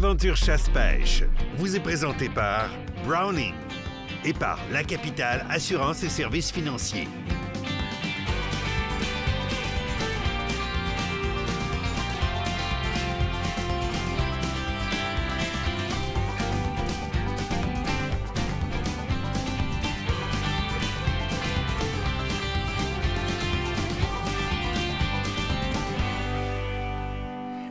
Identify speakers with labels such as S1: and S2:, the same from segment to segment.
S1: Aventure chasse-pêche vous est présenté par Browning et par La Capitale Assurance et Services Financiers.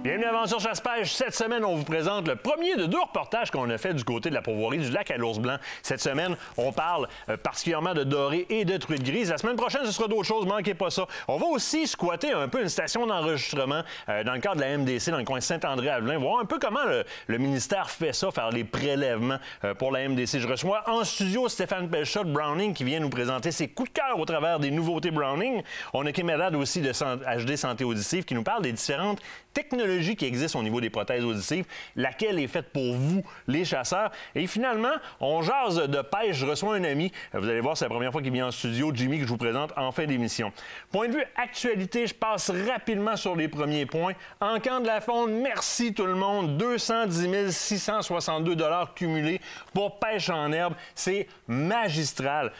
S2: Bienvenue à Aventure chasse-pêche. Cette semaine, on vous présente le premier de deux reportages qu'on a fait du côté de la pourvoirie du lac à l'Ours Blanc. Cette semaine, on parle particulièrement de dorées et de truites grises. La semaine prochaine, ce sera d'autres choses, manquez pas ça. On va aussi squatter un peu une station d'enregistrement dans le cadre de la MDC, dans le coin Saint-André-Avelin, voir un peu comment le ministère fait ça, faire les prélèvements pour la MDC. Je reçois en studio Stéphane Pelchat de Browning qui vient nous présenter ses coups de cœur au travers des nouveautés Browning. On a Kim Haddad aussi de HD Santé Auditive qui nous parle des différentes technologies qui existent au niveau des prothèses auditives, laquelle est faite pour vous, les chasseurs. Et finalement, on jase de pêche. Je reçois un ami. Vous allez voir, c'est la première fois qu'il vient en studio, Jimmy, que je vous présente en fin d'émission. Point de vue actualité, je passe rapidement sur les premiers points. En camp de la faune, merci tout le monde. 210 662 $ cumulés pour pêche en herbe. C'est magistral.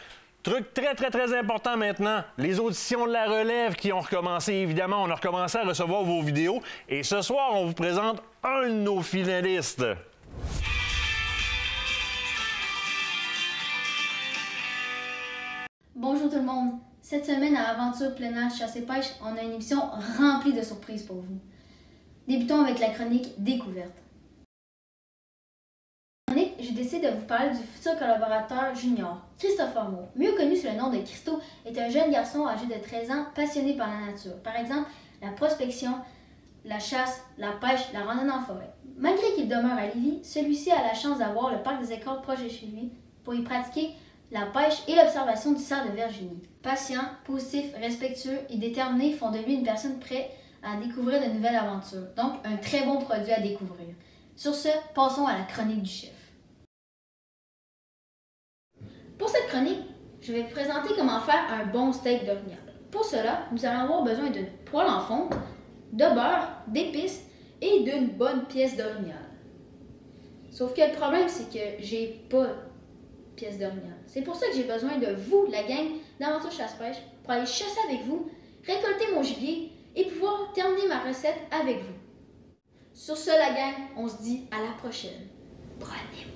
S2: Truc très important maintenant, les auditions de la relève qui ont recommencé. Évidemment, on a recommencé à recevoir vos vidéos. Et ce soir, on vous présente un de nos finalistes.
S3: Bonjour tout le monde. Cette semaine à Aventure plein air chasse et pêche, on a une émission remplie de surprises pour vous. Débutons avec la chronique Découverte. J'ai décidé de vous parler du futur collaborateur junior, Christopher Moore. Mieux connu sous le nom de Christo, est un jeune garçon âgé de 13 ans passionné par la nature. Par exemple, la prospection, la chasse, la pêche, la randonnée en forêt. Malgré qu'il demeure à Lévis, celui-ci a la chance d'avoir le parc des écoles proche de chez lui pour y pratiquer la pêche et l'observation du cerf de Virginie. Patient, positif, respectueux et déterminé font de lui une personne prête à découvrir de nouvelles aventures. Donc, un très bon produit à découvrir. Sur ce, passons à la chronique du chef. Pour cette chronique, je vais vous présenter comment faire un bon steak d'orignal. Pour cela, nous allons avoir besoin d'une poêle en fonte, de beurre, d'épices et d'une bonne pièce d'orignal. Sauf que le problème, c'est que j'ai pas de pièce d'orignal. C'est pour ça que j'ai besoin de vous, la gang d'Aventure chasse-pêche, pour aller chasser avec vous, récolter mon gibier et pouvoir terminer ma recette avec vous. Sur ce, la gang, on se dit à la prochaine. Prenez-moi!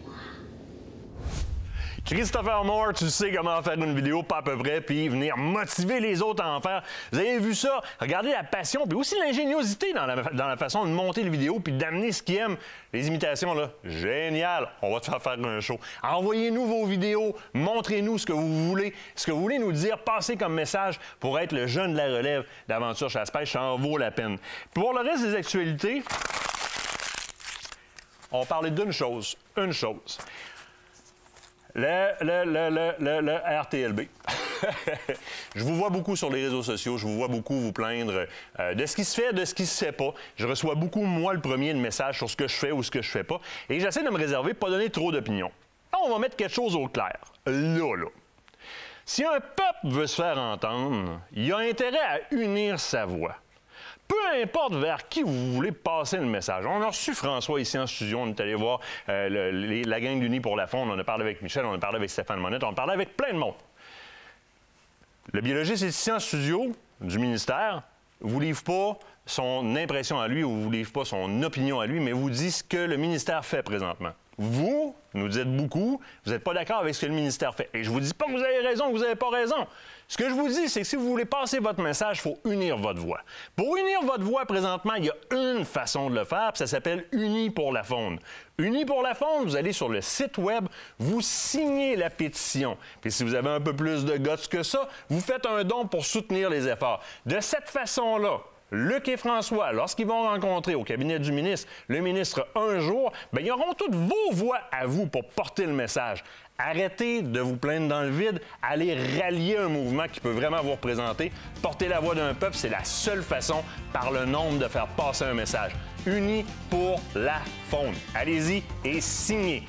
S2: Christopher Moore, tu sais comment faire une vidéo, pas à peu près, puis venir motiver les autres à en faire. Vous avez vu ça? Regardez la passion, puis aussi l'ingéniosité dans la façon de monter les vidéos, puis d'amener ce qu'ils aiment. Les imitations, là, génial! On va te faire un show. Envoyez-nous vos vidéos, montrez-nous ce que vous voulez nous dire, passez comme message pour être le jeune de la relève d'Aventure chasse-pêche, ça en vaut la peine. Pour le reste des actualités, on parlait d'une chose, le RTLB. Je vous vois beaucoup sur les réseaux sociaux, je vous vois beaucoup vous plaindre de ce qui se fait, de ce qui se fait pas. Je reçois beaucoup, moi, le premier, de messages sur ce que je fais ou ce que je fais pas. Et j'essaie de me réserver, pas donner trop d'opinions. On va mettre quelque chose au clair. Là. Si un peuple veut se faire entendre, il a intérêt à unir sa voix. Peu importe vers qui vous voulez passer le message. On a reçu François ici en studio, on est allé voir la gang d'Unis pour la faune, on a parlé avec Michel, on a parlé avec Stéphane Monette, on a parlé avec plein de monde. Le biologiste est ici en studio du ministère, vous livre pas son impression à lui ou vous livre pas son opinion à lui, mais vous dit ce que le ministère fait présentement. Vous nous dites beaucoup, vous n'êtes pas d'accord avec ce que le ministère fait. Et je vous dis pas que vous avez raison, que vous n'avez pas raison. Ce que je vous dis, c'est que si vous voulez passer votre message, il faut unir votre voix. Pour unir votre voix, présentement, il y a une façon de le faire, puis ça s'appelle Unis pour la faune. Unis pour la faune, vous allez sur le site web, vous signez la pétition. Puis si vous avez un peu plus de guts que ça, vous faites un don pour soutenir les efforts. De cette façon-là, Luc et François, lorsqu'ils vont rencontrer au cabinet du ministre le ministre un jour, bien, ils auront toutes vos voix à vous pour porter le message. Arrêtez de vous plaindre dans le vide, allez rallier un mouvement qui peut vraiment vous représenter. Porter la voix d'un peuple, c'est la seule façon, par le nombre, de faire passer un message. Unis pour la faune. Allez-y et signez.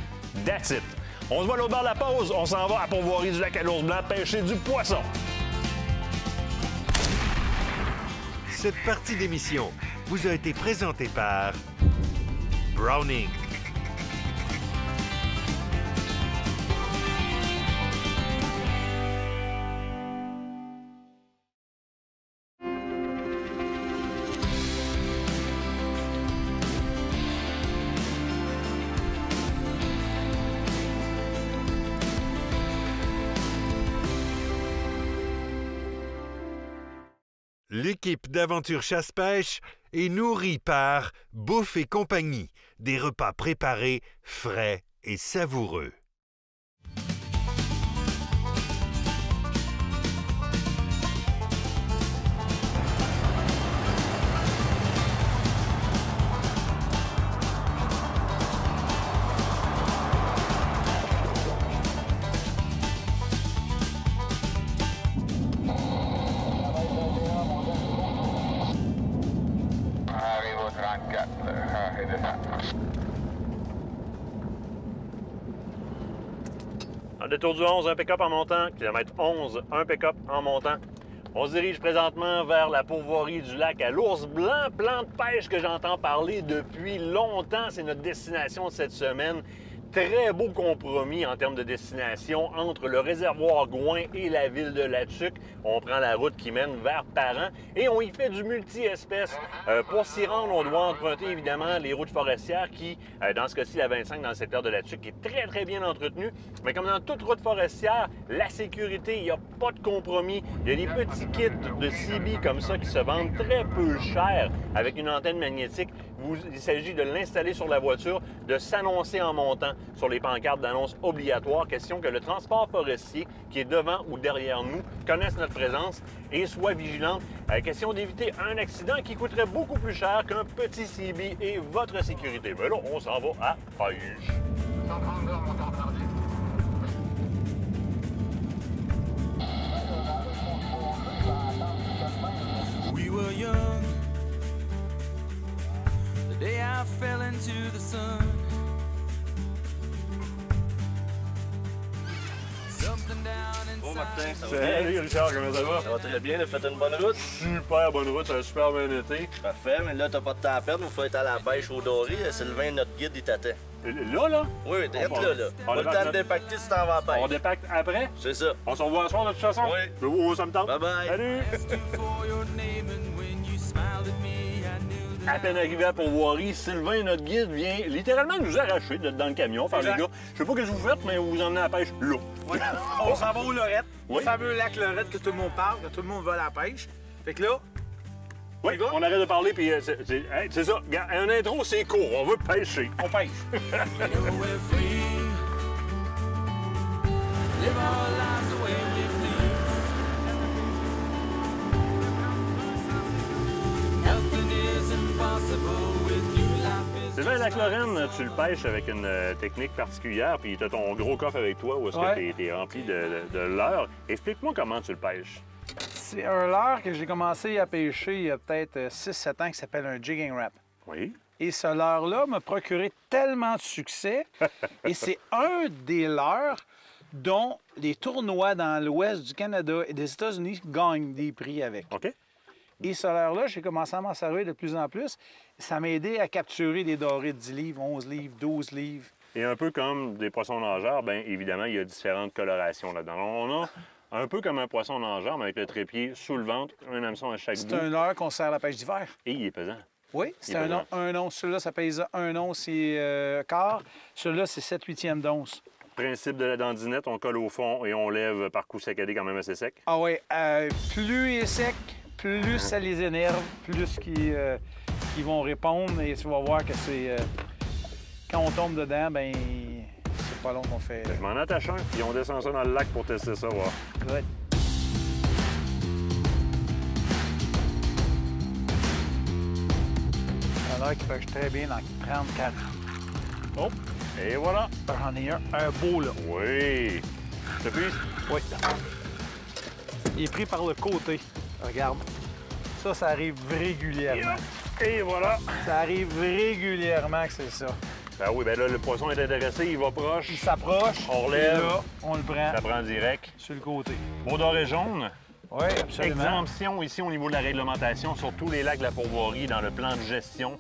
S2: That's it. On se voit l'autre bord de la pause. On s'en va à pourvoirie du lac à l'Ours Blanc pêcher du poisson.
S1: Cette partie d'émission vous a été présentée par Browning L'équipe d'Aventure Chasse-Pêche est nourrie par Bouffe et Compagnie, des repas préparés, frais et savoureux.
S2: En détour du 11, un pick-up en montant. Kilomètre 11, un pick-up en montant. On se dirige présentement vers la pourvoirie du lac à l'Ours Blanc, plan de pêche que j'entends parler depuis longtemps. C'est notre destination de cette semaine. Très beau compromis en termes de destination entre le réservoir Gouin et la ville de Latuc. On prend la route qui mène vers Parent et on y fait du multi-espèces. Pour s'y rendre, on doit emprunter évidemment les routes forestières qui, dans ce cas-ci, la 25 dans le secteur de Latuc, est très, très bien entretenue. Mais comme dans toute route forestière, la sécurité, il n'y a pas de compromis. Il y a des petits kits de CB comme ça qui se vendent très peu cher avec une antenne magnétique. Il s'agit de l'installer sur la voiture, de s'annoncer en montant sur les pancartes d'annonce obligatoires. Question que le transport forestier qui est devant ou derrière nous connaisse notre présence et soit vigilante. Question d'éviter un accident qui coûterait beaucoup plus cher qu'un petit CB et votre sécurité. Mais là, on s'en va à pêche.
S4: We were young, the day I fell into the sun. Something down
S5: Bon matin, ça va
S2: Salut
S5: bien?
S2: Richard, comment ça va?
S5: Ça va très bien, t'as fait une bonne route?
S2: Super bonne route, ça a super bien été.
S5: Parfait, mais là t'as pas de temps à perdre, il faut être à la pêche au doré. Sylvain, notre guide, il t'attend.
S2: Là?
S5: Oui, t'es
S2: On
S5: là. Pas le temps de dépacter si t'en vas à
S2: On
S5: pêche.
S2: dépacte après?
S5: C'est ça.
S2: On se revoit ce soir de toute façon?
S5: Oui.
S2: Oh, ça me tente.
S5: Bye bye.
S2: Salut!
S4: for your name, and when you smiled at me, I knew that
S2: À peine arrivé à Pourvoirie, Sylvain, notre guide, vient littéralement nous arracher d'être dans le camion. Faire les gars, je sais pas ce que vous faites, mais vous vous emmenez à la pêche là.
S6: Oui. On s'en va au Lorette,
S2: Oui.
S6: le fameux lac Lorette que tout le monde parle, que tout le monde va à la pêche. Fait que là,
S2: Oui,
S6: y va?
S2: on arrête de parler, puis c'est ça. Regarde, un intro, c'est court, on veut pêcher.
S6: on pêche.
S4: we're free. Live our lives the way we please. Nothing is impossible with you. Life is
S2: Sylvain, lac Lorraine, tu le pêches avec une technique particulière, puis tu as ton gros coffre avec toi où est-ce
S6: Ouais.
S2: que tu es rempli de leurre. Explique-moi comment tu le pêches.
S6: C'est un leurre que j'ai commencé à pêcher il y a peut-être 6-7 ans qui s'appelle un jigging wrap.
S2: Oui.
S6: Et ce leurre-là m'a procuré tellement de succès. Et c'est un des leurres dont les tournois dans l'ouest du Canada et des États-Unis gagnent des prix avec.
S2: OK?
S6: Et ce leurre-là, j'ai commencé à m'en servir de plus en plus. Ça m'a aidé à capturer des dorés de 10 livres, 11 livres, 12 livres.
S2: Et un peu comme des poissons nageurs, bien évidemment, il y a différentes colorations là-dedans. On a un peu comme un poisson nageur, mais avec le trépied sous le ventre, un hameçon à chaque bout.
S6: C'est un leurre qu'on sert à la pêche d'hiver.
S2: Et il est pesant.
S6: Oui, c'est
S2: Il est
S6: un,
S2: pesant.
S6: un once. Celui-là, ça pèse 1 once et quart. Celui-là, c'est 7/8 d'once.
S2: Principe de la dandinette, on colle au fond et on lève par coup saccadé quand même assez sec.
S6: Ah oui, plus il est sec, plus ça les énerve, plus qu'ils vont répondre. Et tu vas voir que c'est... quand on tombe dedans, ben c'est pas long qu'on fait...
S2: Je m'en attache un, puis on descend ça dans le lac pour tester ça, voir.
S6: Good. Ça a l'air qu'il pêche très bien dans 30-40.
S2: Oh, et voilà.
S6: J'en ai un beau, là.
S2: Oui. Depuis,
S6: Oui. Il est pris par le côté. Regarde. Ça arrive régulièrement.
S2: et voilà.
S6: Ça arrive régulièrement que c'est ça.
S2: Ben oui, ben là, le poisson est intéressé, il va proche.
S6: Il s'approche.
S2: On relève.
S6: et là, on le prend
S2: Ça prend direct.
S6: sur le côté.
S2: Beau doré jaune.
S6: Oui, absolument.
S2: Exemption ici au niveau de la réglementation sur tous les lacs de la Pourvoirie dans le plan de gestion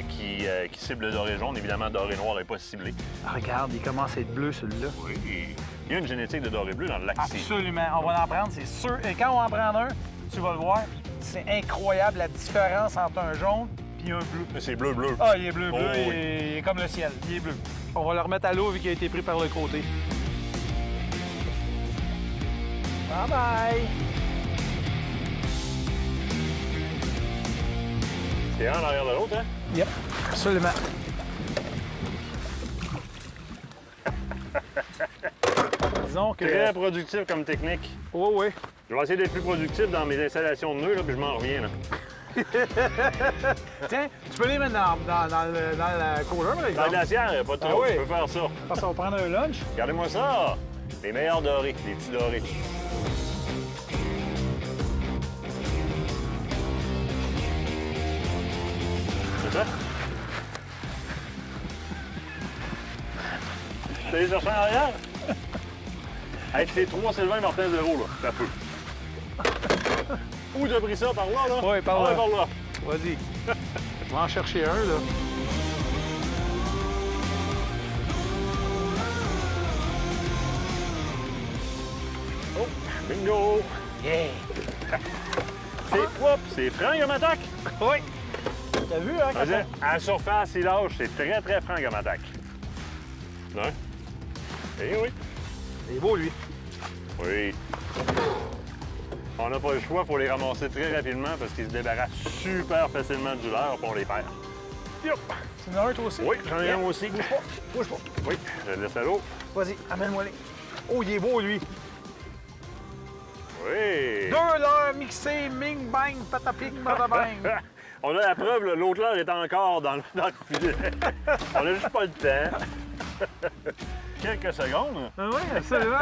S2: qui cible le doré jaune. Évidemment, doré noir n'est pas ciblé.
S6: Ah, regarde, il commence à être bleu, celui-là.
S2: Oui. Il y a une génétique de doré bleu dans le lac ici.
S6: Absolument. On va en prendre, c'est sûr. Et quand on va en prendre un, tu vas le voir, c'est incroyable la différence entre un jaune et un bleu.
S2: C'est bleu-bleu.
S6: Ah, il est bleu-bleu,
S2: Oh, oui.
S6: il est comme le ciel, il est bleu. On va le remettre à l'eau vu qu'il a été pris par le côté. Bye-bye!
S2: T'es un en arrière de l'autre, hein?
S6: Yep, absolument. Disons que...
S2: Très productif comme technique.
S6: Oui, oui.
S2: Je vais essayer d'être plus productif dans mes installations de nœuds, là, puis je m'en reviens, là.
S6: Tiens, tu peux les mettre dans la cooler, par
S2: Dans le
S6: exemple.
S2: glacière, pas trop,
S6: Ah oui.
S2: tu peux faire ça.
S6: Parce qu'on va prendre un lunch.
S2: Regardez-moi ça! Les meilleurs dorés, les petits dorés. C'est ça? T'es allé chercher en arrière? Hey, c'est 3 Sylvain Martin 0, là. Ça peut. Où t'as pris ça? Par là, là?
S6: Oui, par là.
S2: Ah, par là.
S6: Vas-y. Je vais en chercher un, là.
S2: Oh, bingo!
S6: Yeah!
S2: C'est franc comme attaque?
S6: Oui! T'as vu, hein?
S2: Vas-y, à la surface, il lâche. C'est très, très franc comme attaque. Non? Eh oui.
S6: Il est beau, lui.
S2: Oui. On n'a pas le choix, il faut les ramasser très rapidement parce qu'ils se débarrassent super facilement du leurre et on les perd.
S6: Yup! Tu en as un, toi aussi?
S2: Oui, j'en ai un aussi.
S6: Bouge pas, bouge pas.
S2: Oui, je le laisse à l'eau.
S6: Vas-y, amène-moi-les. Oh, il est beau, lui.
S2: Oui.
S6: 2 leurres mixés, ming, bang, pataping, badabang.
S2: On a la preuve, là, l'autre leurre est encore dans le filet. On n'a juste pas le temps. Quelques secondes.
S6: Ah oui, absolument.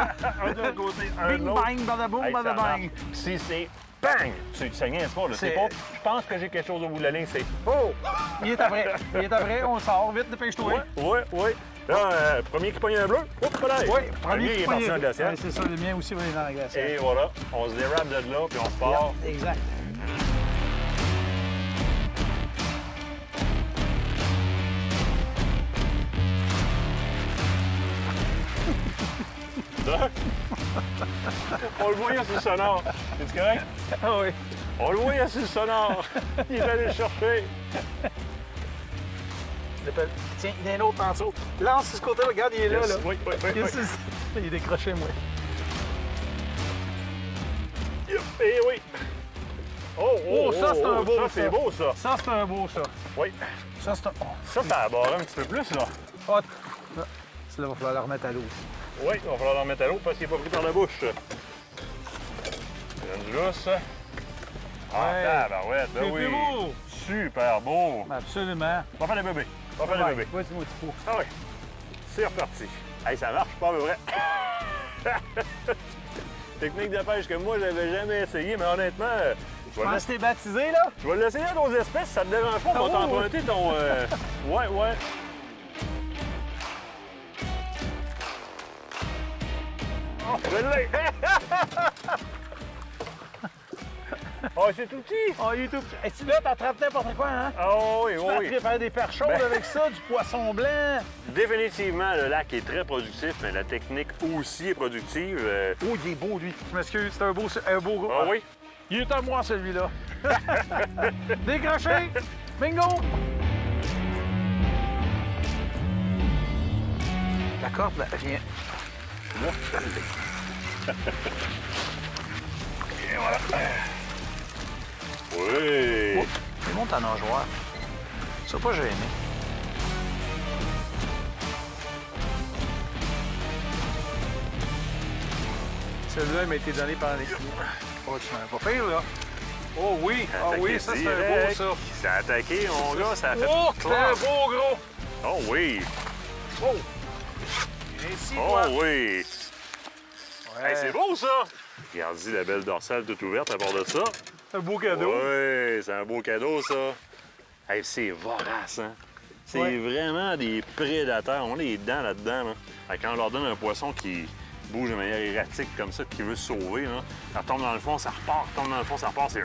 S2: Un d'un côté, un
S6: Bing,
S2: autre.
S6: bang, badaboum,
S2: Hey, ça
S6: badabang.
S2: marche. Si c'est bang! Ça niaise pas, là. C'est
S6: C'est-
S2: pas. Je pense que j'ai quelque chose au bout de la ligne, c'est.
S6: Oh! Il est après. Il est après. On sort. Vite, dépêche-toi.
S2: Oui. Là, premier qui pogne un bleu, hop, là.
S6: Oui,
S2: Premier, il est parti dans le glacier.
S6: Ouais, c'est ça, le mien aussi va aller dans la glacière.
S2: Et voilà, on se dérape de là, puis on repart.
S6: Exact.
S2: Là, on le voyait sur le sonore. C'est correct?
S6: Ah oui.
S2: On le voyait sur le sonore. Il est allé le chercher.
S6: Tiens, il y en a un autre en dessous. Lance sur ce côté, regarde, il est là,
S2: Yes.
S6: là.
S2: Oui.
S6: Il est décroché, moi.
S2: Et oui.
S6: Oh, ça, c'est un beau,
S2: Ça, c'est
S6: ça.
S2: beau, ça.
S6: Ça, c'est un beau, ça.
S2: Oui.
S6: Ça, c'est un...
S2: Ça abarre un petit peu plus, là.
S6: Oh. Là, il va falloir le remettre à l'eau.
S2: Oui, il va falloir l'en mettre à l'eau parce qu'il n'est pas pris par la bouche. Une lousse. Ah,
S6: Ouais.
S2: tabarouette, ben
S6: C'est
S2: oui.
S6: beau.
S2: Super beau.
S6: Absolument.
S2: On va faire le bébé. On va faire le bébé.
S6: Vas-y, mon petit pot.
S2: Ah oui. C'est reparti. Hey, ça marche pas, mais vrai. Technique de pêche que moi, j'avais jamais essayé, mais honnêtement,
S6: Je pense que t'es baptisé, là.
S2: je vais l'essayer à d'autres espèces, ça te dérange pas, on va
S6: Oh,
S2: t'emprunter ton... Ouais. Oh, je l'ai! Oh, c'est tout petit!
S6: Oh, il est tout petit. Et tu là, t'attrapes n'importe quoi, hein?
S2: Oh oui,
S6: Tu
S2: oui,
S6: peux
S2: oui.
S6: faire des perches chaudes
S2: Ben-
S6: avec ça, du poisson blanc.
S2: Définitivement, le lac est très productif, mais la technique aussi est productive.
S6: Oh, il est beau, lui. Je m'excuse, c'est un beau gros.
S2: Ah oui?
S6: Il est à moi, celui-là. Décroché. Bingo. La corde, là, elle vient.
S2: Et voilà. Oui!
S6: C'est bon ta nageoire. Sois pas gêné. Celui-là m'a été donné par les clients. Oh, tu m'en as pas pire, là. Oh oui, ah oui, ça c'est un beau, ça.
S2: Il s'est attaqué, mon gars, ça a fait...
S6: Oh, c'est un beau gros.
S2: Oh oui!
S6: Oh. Ici,
S2: Oh
S6: quoi.
S2: oui!
S6: Ouais.
S2: Hey, c'est beau, ça! Regardez la belle dorsale toute ouverte à part de ça.
S6: Un beau cadeau.
S2: Oui, c'est un beau cadeau, ça. Hey, c'est vorace, hein? C'est
S6: Ouais.
S2: vraiment des prédateurs. On a les dents là-dedans, là. Fait que quand on leur donne un poisson qui bouge de manière erratique comme ça, qui veut se sauver, là, ça retombe dans le fond, ça repart, retombe dans le fond, ça repart, c'est...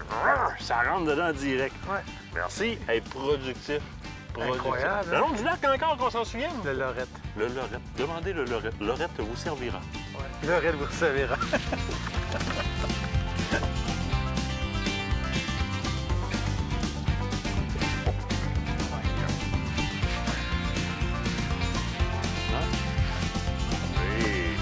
S2: Ça rentre dedans direct.
S6: Ouais.
S2: Merci. Hey, productif.
S6: Incroyable,
S2: Le
S6: hein?
S2: nom du lac encore, qu'on s'en souvienne?
S6: Le lorette.
S2: Le lorette. Demandez le lorette. Lorette vous servira.
S6: Lorette vous servira.
S2: Oui.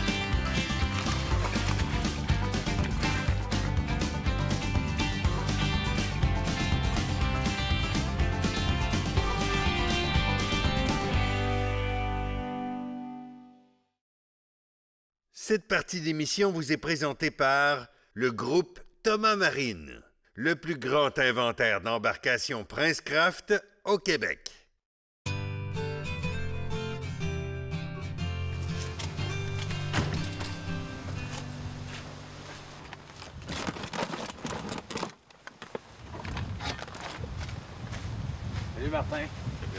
S1: Cette partie d'émission vous est présentée par le groupe Thomas Marine, le plus grand inventaire d'embarcations Princecraft au Québec.
S6: Salut Martin.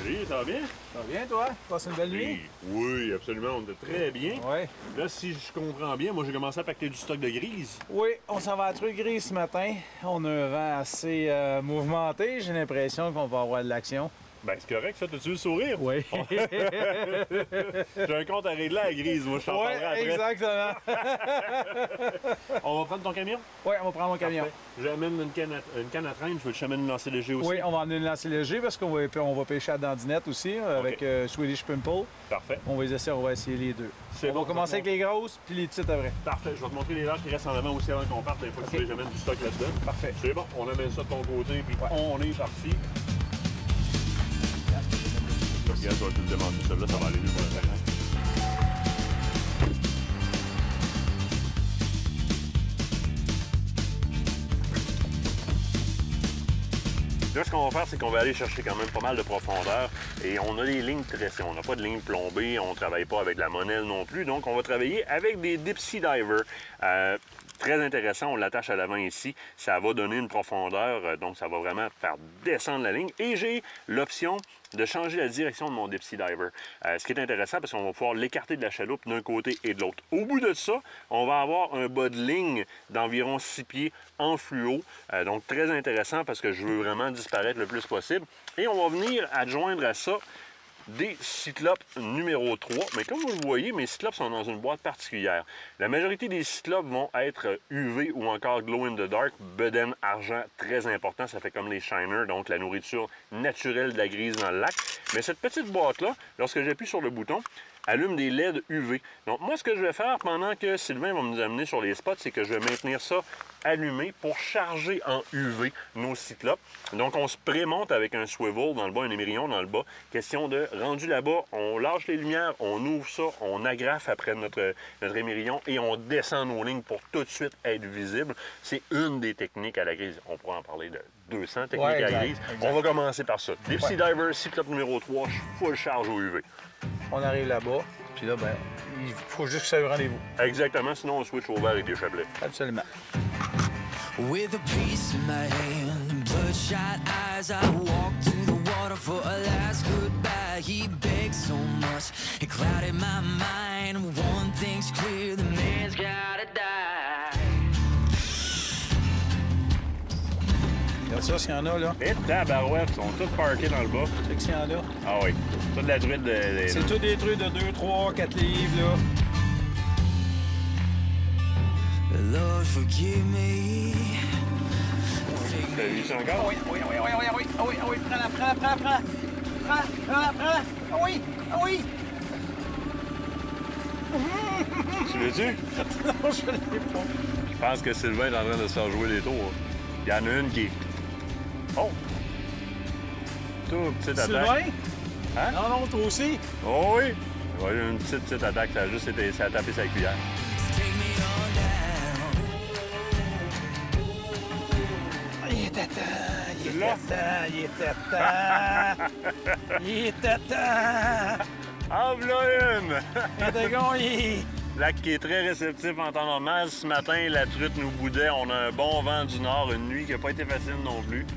S2: Salut, ça va bien?
S6: Ça va bien toi? Passe une belle nuit?
S2: Oui, absolument, on était très bien.
S6: Oui.
S2: Là, si je comprends bien, moi j'ai commencé à pacter du stock de grise.
S6: Oui, on s'en va à Truc Gris ce matin. On a un vent assez mouvementé. J'ai l'impression qu'on va avoir de l'action.
S2: Ben, c'est correct, ça. T'as-tu le sourire?
S6: Oui.
S2: J'ai un compte à régler à la grise, moi, je t'en parlerai après.
S6: Exactement.
S2: On va prendre ton camion?
S6: Oui, on va prendre mon camion.
S2: Parfait. J'amène une canne à traîne, je veux te amener une lancer léger aussi.
S6: Oui, on va amener une lancer léger parce qu'on va pêcher à Dandinette aussi avec Swedish Pimple.
S2: Parfait.
S6: On va essayer les deux.
S2: C'est
S6: On
S2: bon,
S6: va commencer avec les grosses puis les petites après.
S2: Parfait. Je vais te montrer les lacs qui restent en avant aussi avant qu'on parte. Des fois, si j'amène du stock là-dedans.
S6: Parfait.
S2: C'est bon, on amène ça de ton côté, puis on est parti. Regarde, je vais te le demander, celui-là, ça va aller mieux pour le reste. Là, ce qu'on va faire, c'est qu'on va aller chercher quand même pas mal de profondeur et on a des lignes tressées. On n'a pas de lignes plombées, on ne travaille pas avec la monelle non plus, donc on va travailler avec des Deep Sea Diver. Très intéressant, on l'attache à l'avant ici. Ça va donner une profondeur, donc ça va vraiment faire descendre la ligne. Et j'ai l'option de changer la direction de mon Deep Sea Diver. Ce qui est intéressant parce qu'on va pouvoir l'écarter de la chaloupe d'un côté et de l'autre. Au bout de ça, on va avoir un bas de ligne d'environ 6 pieds en fluo. Donc très intéressant parce que je veux vraiment disparaître le plus possible. Et on va venir adjoindre à ça des cyclopes numéro 3. Mais comme vous le voyez, mes cyclopes sont dans une boîte particulière. La majorité des cyclopes vont être UV ou encore glow in the dark, bedaine argent, très important. Ça fait comme les shiners, donc la nourriture naturelle de la grise dans le lac. Mais cette petite boîte-là, lorsque j'appuie sur le bouton, allume des LED UV. Donc moi, ce que je vais faire pendant que Sylvain va nous amener sur les spots, c'est que je vais maintenir ça allumé pour charger en UV nos cyclopes. Donc on se prémonte avec un swivel dans le bas, un émerillon dans le bas. Question de, rendu là-bas, on lâche les lumières, on ouvre ça, on agrafe après notre émerillon et on descend nos lignes pour tout de suite être visible. C'est une des techniques à la grise. On pourrait en parler de 200 techniques à la grise. On va commencer par ça. Deep Sea Diver, cyclope numéro 3, full charge au UV.
S6: On arrive là-bas, puis là, ben, il faut juste que ça ait un rendez-vous.
S2: Exactement, sinon on switch au vert et des chabelets.
S6: Absolument.
S4: With a piece in my hand and bloodshot eyes, I walked to the water for a last goodbye. He begged so much, it clouded my mind. One thing's clear, the man's gotta die.
S6: Regarde ça, s'il y en a, là.
S2: Et tabarouettes, ils sont tous parkés dans le bas.
S6: Tu sais que s'il y en a.
S2: Ah oui, toute la truite de...
S6: C'est tous des trucs de 2, 3, 4 livres, là.
S4: Lord, forgive me.
S2: T'as vu ça encore?
S6: Oui, prends-la. Ah oui.
S2: Tu veux-tu?
S6: Non, je l'ai pas.
S2: Je pense que Sylvain est en train de se faire jouer des tours. Il y en a une qui... Oh! Toute petite attaque.
S6: Sylvain?
S2: Hein?
S6: Non, toi aussi.
S2: Oh oui! Ouais, une petite attaque, ça a juste été... Ça a tapé sa cuillère.
S4: Take me on down.
S6: Il était temps. Il était temps.
S2: En v'là une!
S6: Il était gagné.
S2: Lac qui est très réceptif en temps normal. Ce matin, la truite nous boudait. On a un bon vent du nord, une nuit qui n'a pas été facile non plus.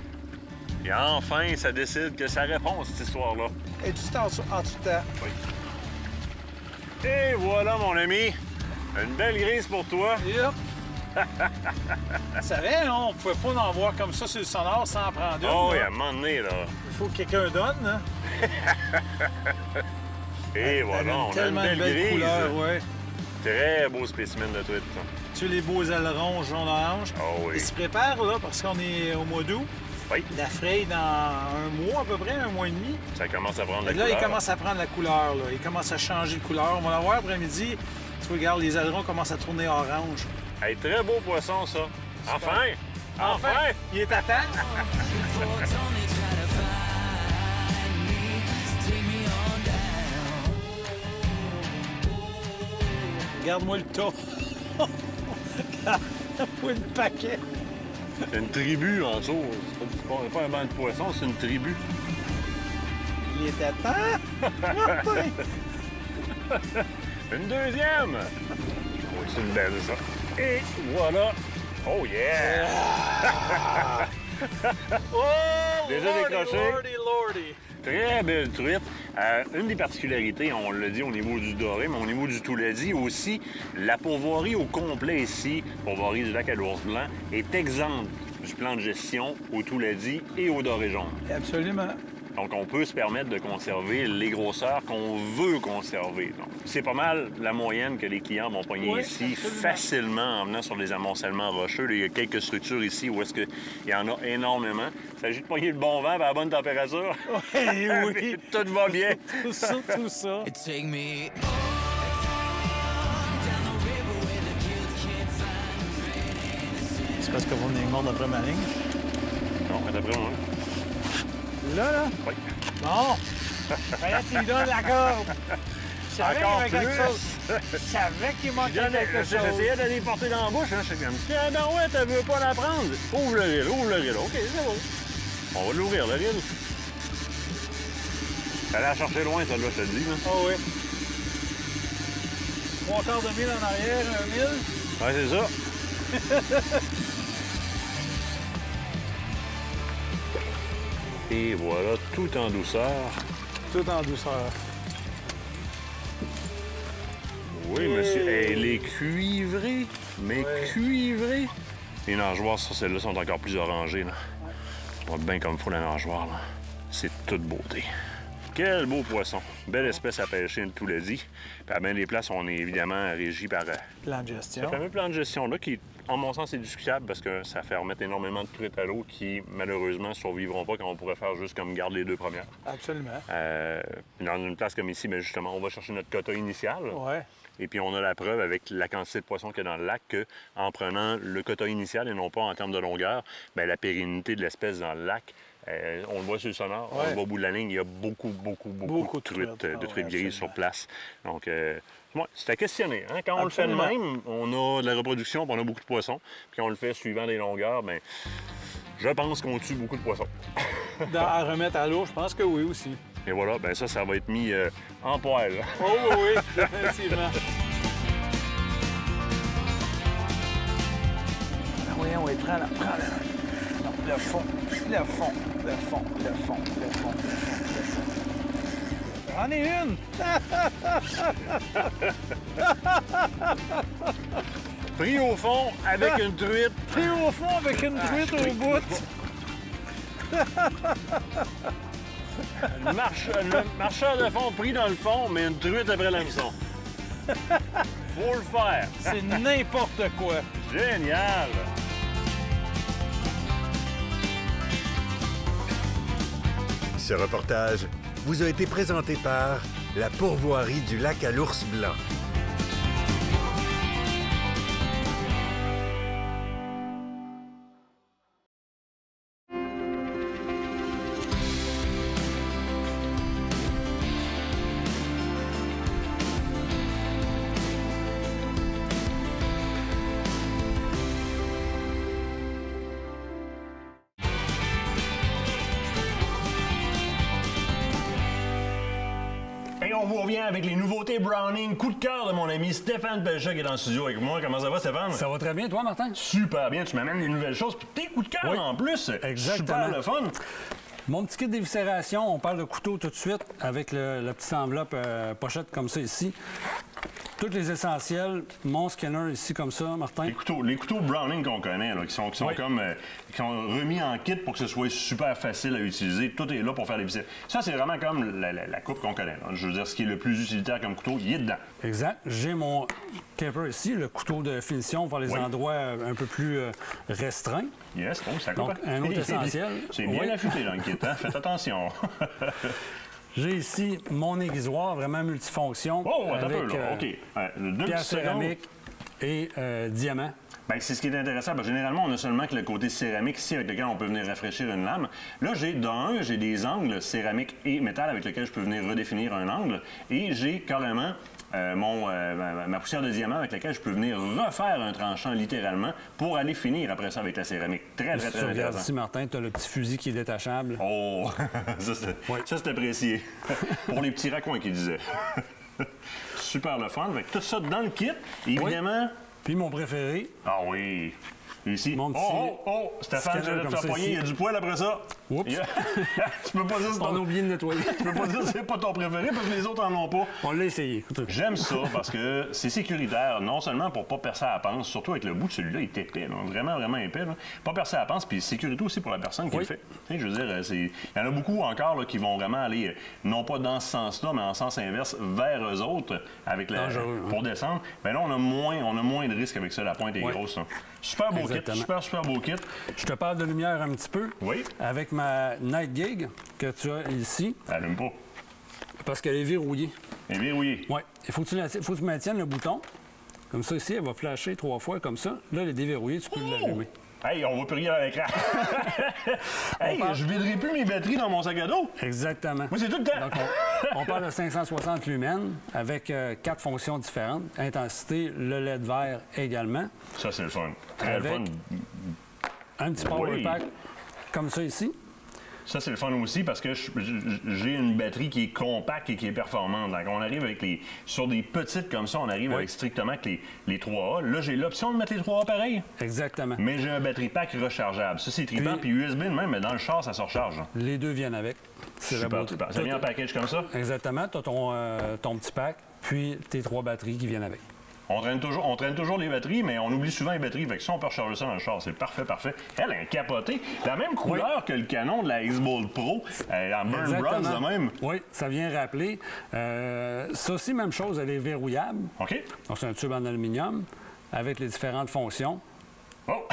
S2: Et enfin, ça décide que ça répond, cette histoire-là.
S6: Et juste en dessous de temps.
S2: Oui. Et voilà, mon ami. Une belle grise pour toi.
S6: Yep. Tu savais, hein, on pouvait pas en voir comme ça sur le sonore sans en prendre une.
S2: Oh oui,
S6: là.
S2: à un moment donné, là.
S6: Il faut que quelqu'un donne. Hein.
S2: Et voilà, on a une
S6: tellement
S2: belle
S6: de belles
S2: grise.
S6: couleurs, ouais.
S2: Très beau spécimen de truite, ça.
S6: Tu sais, les beaux ailerons jaune-orange.
S2: Oh oui.
S6: Ils se préparent, là, parce qu'on est au mois d'août.
S2: Oui.
S6: La fraye dans un mois à peu près, un mois et demi.
S2: Ça commence à prendre la
S6: Et là,
S2: couleur.
S6: il commence à prendre la couleur, là. Il commence à changer de couleur. On va la voir après-midi. Tu regardes, les ailerons commencent à tourner orange.
S2: Hey, très beau poisson, ça. Enfin! Enfin!
S6: Il est à temps.
S4: Forts only try to find me. Take me on down.
S6: Regarde-moi le tas. Regarde-moi le paquet.
S2: C'est une tribu en dessous. C'est pas un banc de poissons, c'est une tribu.
S6: Il était temps. Martin!
S2: Une deuxième! Oui, c'est une belle, ça. Et voilà! Oh yeah!
S6: Oh!
S2: Déjà
S6: lordy,
S2: décroché.
S6: lordy.
S2: Très belle truite. Une des particularités, on l'a dit au niveau du doré, mais au niveau du touladi aussi, la pourvoirie au complet ici, pourvoirie du lac à l'ours blanc, est exempte du plan de gestion au touladi et au doré jaune.
S6: Absolument.
S2: Donc, on peut se permettre de conserver les grosseurs qu'on veut conserver. Donc, c'est pas mal la moyenne que les clients vont pogner ici facilement en venant sur les amoncellements rocheux. Il y a quelques structures ici où est-ce qu'il y en a énormément. Il s'agit de pogner le bon vent à la bonne température.
S6: Oui.
S2: Tout va bien.
S6: Tout ça, tout ça.
S4: It take me
S6: C'est parce que vous venez mort d'après ma ligne.
S2: Non, mais d'après moi.
S6: Là?
S2: Oui.
S6: Bon! Regarde, tu lui donnes la corde! Je savais qu'il y
S2: Encore
S6: avait quelque
S2: plus.
S6: chose! Je savais qu'il manquait quelque chose!
S2: J'essayais d'aller porter dans la bouche. Hein. Je suis comme, ah ben ouais, tu veux pas la prendre? Ouvre le rideau, ouvre le rideau. OK, c'est bon. On va l'ouvrir, le rideau. Elle a cherché loin, celle-là, je te le dis. Hein.
S6: Oh oui. 3/4 de mille en arrière, 1 000.
S2: Ouais, c'est ça. Et voilà, tout en douceur.
S6: Tout en douceur.
S2: Oui, monsieur. Elle est cuivrée, mais cuivrée. Les nageoires sur celle-là sont encore plus orangées. Là. Pas bien comme il faut la nageoire. Là. C'est toute beauté. Quel beau poisson. Belle espèce à pêcher, tout l'a dit. Puis à bien des places, on est évidemment régi par
S6: Plan de gestion.
S2: ce fameux plan de gestion-là qui, en mon sens, est discutable parce que ça fait remettre énormément de truites à l'eau qui, malheureusement, ne survivront pas quand on pourrait faire juste comme garder les 2 premières.
S6: Absolument.
S2: Dans une place comme ici, mais justement, on va chercher notre quota initial.
S6: Ouais.
S2: Et puis, on a la preuve avec la quantité de poissons qu'il y a dans le lac qu'en prenant le quota initial et non pas en termes de longueur, bien, la pérennité de l'espèce dans le lac, on le voit sur le sonar, on le voit au bout de la ligne, il y a beaucoup de truites grises sur place. Donc, c'est à questionner. Hein? Quand on le fait de même, on a de la reproduction, puis on a beaucoup de poissons. Puis quand on le fait suivant des longueurs, bien, je pense qu'on tue beaucoup de poissons.
S6: À remettre à l'eau, je pense que oui aussi.
S2: Et voilà, bien ça va être mis en poêle.
S6: Oh oui, définitivement. Oui, on va être prêt à la prendre. Le fond. J'en ai une!
S2: Pris au fond avec une truite.
S6: Pris au fond avec une truite au bout.
S2: Le marcheur de fond pris dans le fond, mais une truite après l'hameçon. Faut le faire.
S6: C'est n'importe quoi.
S2: Génial!
S1: Ce reportage vous a été présenté par la pourvoirie du lac à l'ours blanc.
S2: Et on vous revient avec les nouveautés Browning. Coup de cœur de mon ami Stéphane Pelcha qui est dans le studio avec moi. Comment ça va, Stéphane?
S7: Ça va très bien, toi, Martin?
S2: Super bien. Tu m'amènes des nouvelles choses. Puis tes coups de cœur en plus.
S7: Exactement.
S2: Super le fun.
S7: Mon petit kit d'éviscération, on parle de couteau tout de suite avec la petite enveloppe pochette comme ça ici. Tous les essentiels, mon scanner ici comme ça, Martin.
S2: Les couteaux Browning qu'on connaît, là, qui sont comme qui sont remis en kit pour que ce soit super facile à utiliser. Tout est là pour faire les viscères. Ça, c'est vraiment comme la coupe qu'on connaît. Là. Je veux dire, ce qui est le plus utilitaire comme couteau, il est dedans.
S7: Exact. J'ai mon Kemper ici, le couteau de finition pour les endroits un peu plus restreints.
S2: Yes, bon, ça coupe.
S7: Donc, un autre essentiel.
S2: C'est bien affûté dans le kit, hein? Faites attention.
S7: J'ai ici mon aiguisoir, vraiment multifonction.
S2: Oh, attends
S7: avec
S2: un peu, là. OK. 2
S7: pierre
S2: petites secondes.
S7: céramique et diamant.
S2: Bien, c'est ce qui est intéressant. Bien, généralement, on a seulement que le côté céramique ici avec lequel on peut venir rafraîchir une lame. Là, j'ai des angles céramique et métal avec lesquels je peux venir redéfinir un angle. Et j'ai carrément ma poussière de diamant avec laquelle je peux venir refaire un tranchant littéralement pour aller finir après ça avec la céramique. Très, très, très intéressant.
S7: Ici, Martin, tu as le petit fusil qui est détachable.
S2: Oh, ça c'est apprécié. Pour les petits raccoins qui disaient. Super le fun. Fait que tout ça dans le kit, évidemment.
S7: Oui. Puis mon préféré.
S2: Ah oui. Ici.
S7: Mon petit
S2: Stéphane, tu as poigné, il y a du poil après ça.
S7: Oups.
S2: Tu peux pas dire
S7: On a oublié de nettoyer.
S2: Tu peux pas dire que c'est pas ton préféré parce que les autres en ont pas.
S7: On l'a essayé.
S2: J'aime ça parce que c'est sécuritaire, non seulement pour pas percer à la panse, surtout avec le bout de celui-là, il est épais, là, vraiment, vraiment épais. Là. Pas percer à la panse, puis sécurité aussi pour la personne qui le fait. Tu sais, je veux dire, il y en a beaucoup encore là, qui vont vraiment aller, non pas dans ce sens-là, mais en sens inverse, vers eux autres, avec pour descendre. Mais là, on a moins de risques avec ça, la pointe est grosse. Là. Super beau kit, super beau kit.
S7: Je te parle de lumière un petit peu.
S2: Oui.
S7: Avec ma Night Gig que tu as ici.
S2: Allume pas.
S7: Parce qu'elle est verrouillée.
S2: Elle est verrouillée.
S7: Oui. Il faut que tu maintiennes le bouton. Comme ça, ici, elle va flasher 3 fois comme ça. Là, elle est déverrouillée, tu peux l'allumer.
S2: Hey, on voit plus rien à l'écran. Hey, je viderai plus mes batteries dans mon sac à dos.
S7: Exactement.
S2: Moi, c'est tout le temps.
S7: Donc, on parle de 560 lumens avec 4 fonctions différentes. Intensité, le LED vert également.
S2: Ça, c'est le fun. Très
S7: avec
S2: le fun.
S7: Un petit power pack comme ça ici.
S2: Ça, c'est le fun aussi parce que j'ai une batterie qui est compacte et qui est performante. Donc, on arrive sur des petites comme ça, on arrive avec strictement que les 3A. Là, j'ai l'option de mettre les 3A pareil.
S7: Exactement.
S2: Mais j'ai un batterie pack rechargeable. Ça, c'est trippant. Puis USB de même, mais dans le char, ça se recharge.
S7: Les deux viennent avec. C'est
S2: super trippant. Ça vient en package comme ça?
S7: Exactement. Tu as ton petit pack, puis tes 3 batteries qui viennent avec.
S2: On traîne toujours les batteries, mais on oublie souvent les batteries. Fait que si on peut recharger ça dans le char, c'est parfait. Elle a un capoté. La même couleur que le canon de la X-Bolt Pro, en Burn Bros de même.
S7: Oui, ça vient rappeler. Ça aussi, même chose, elle est verrouillable.
S2: OK.
S7: Donc, c'est un tube en aluminium avec les différentes fonctions.
S2: Oh!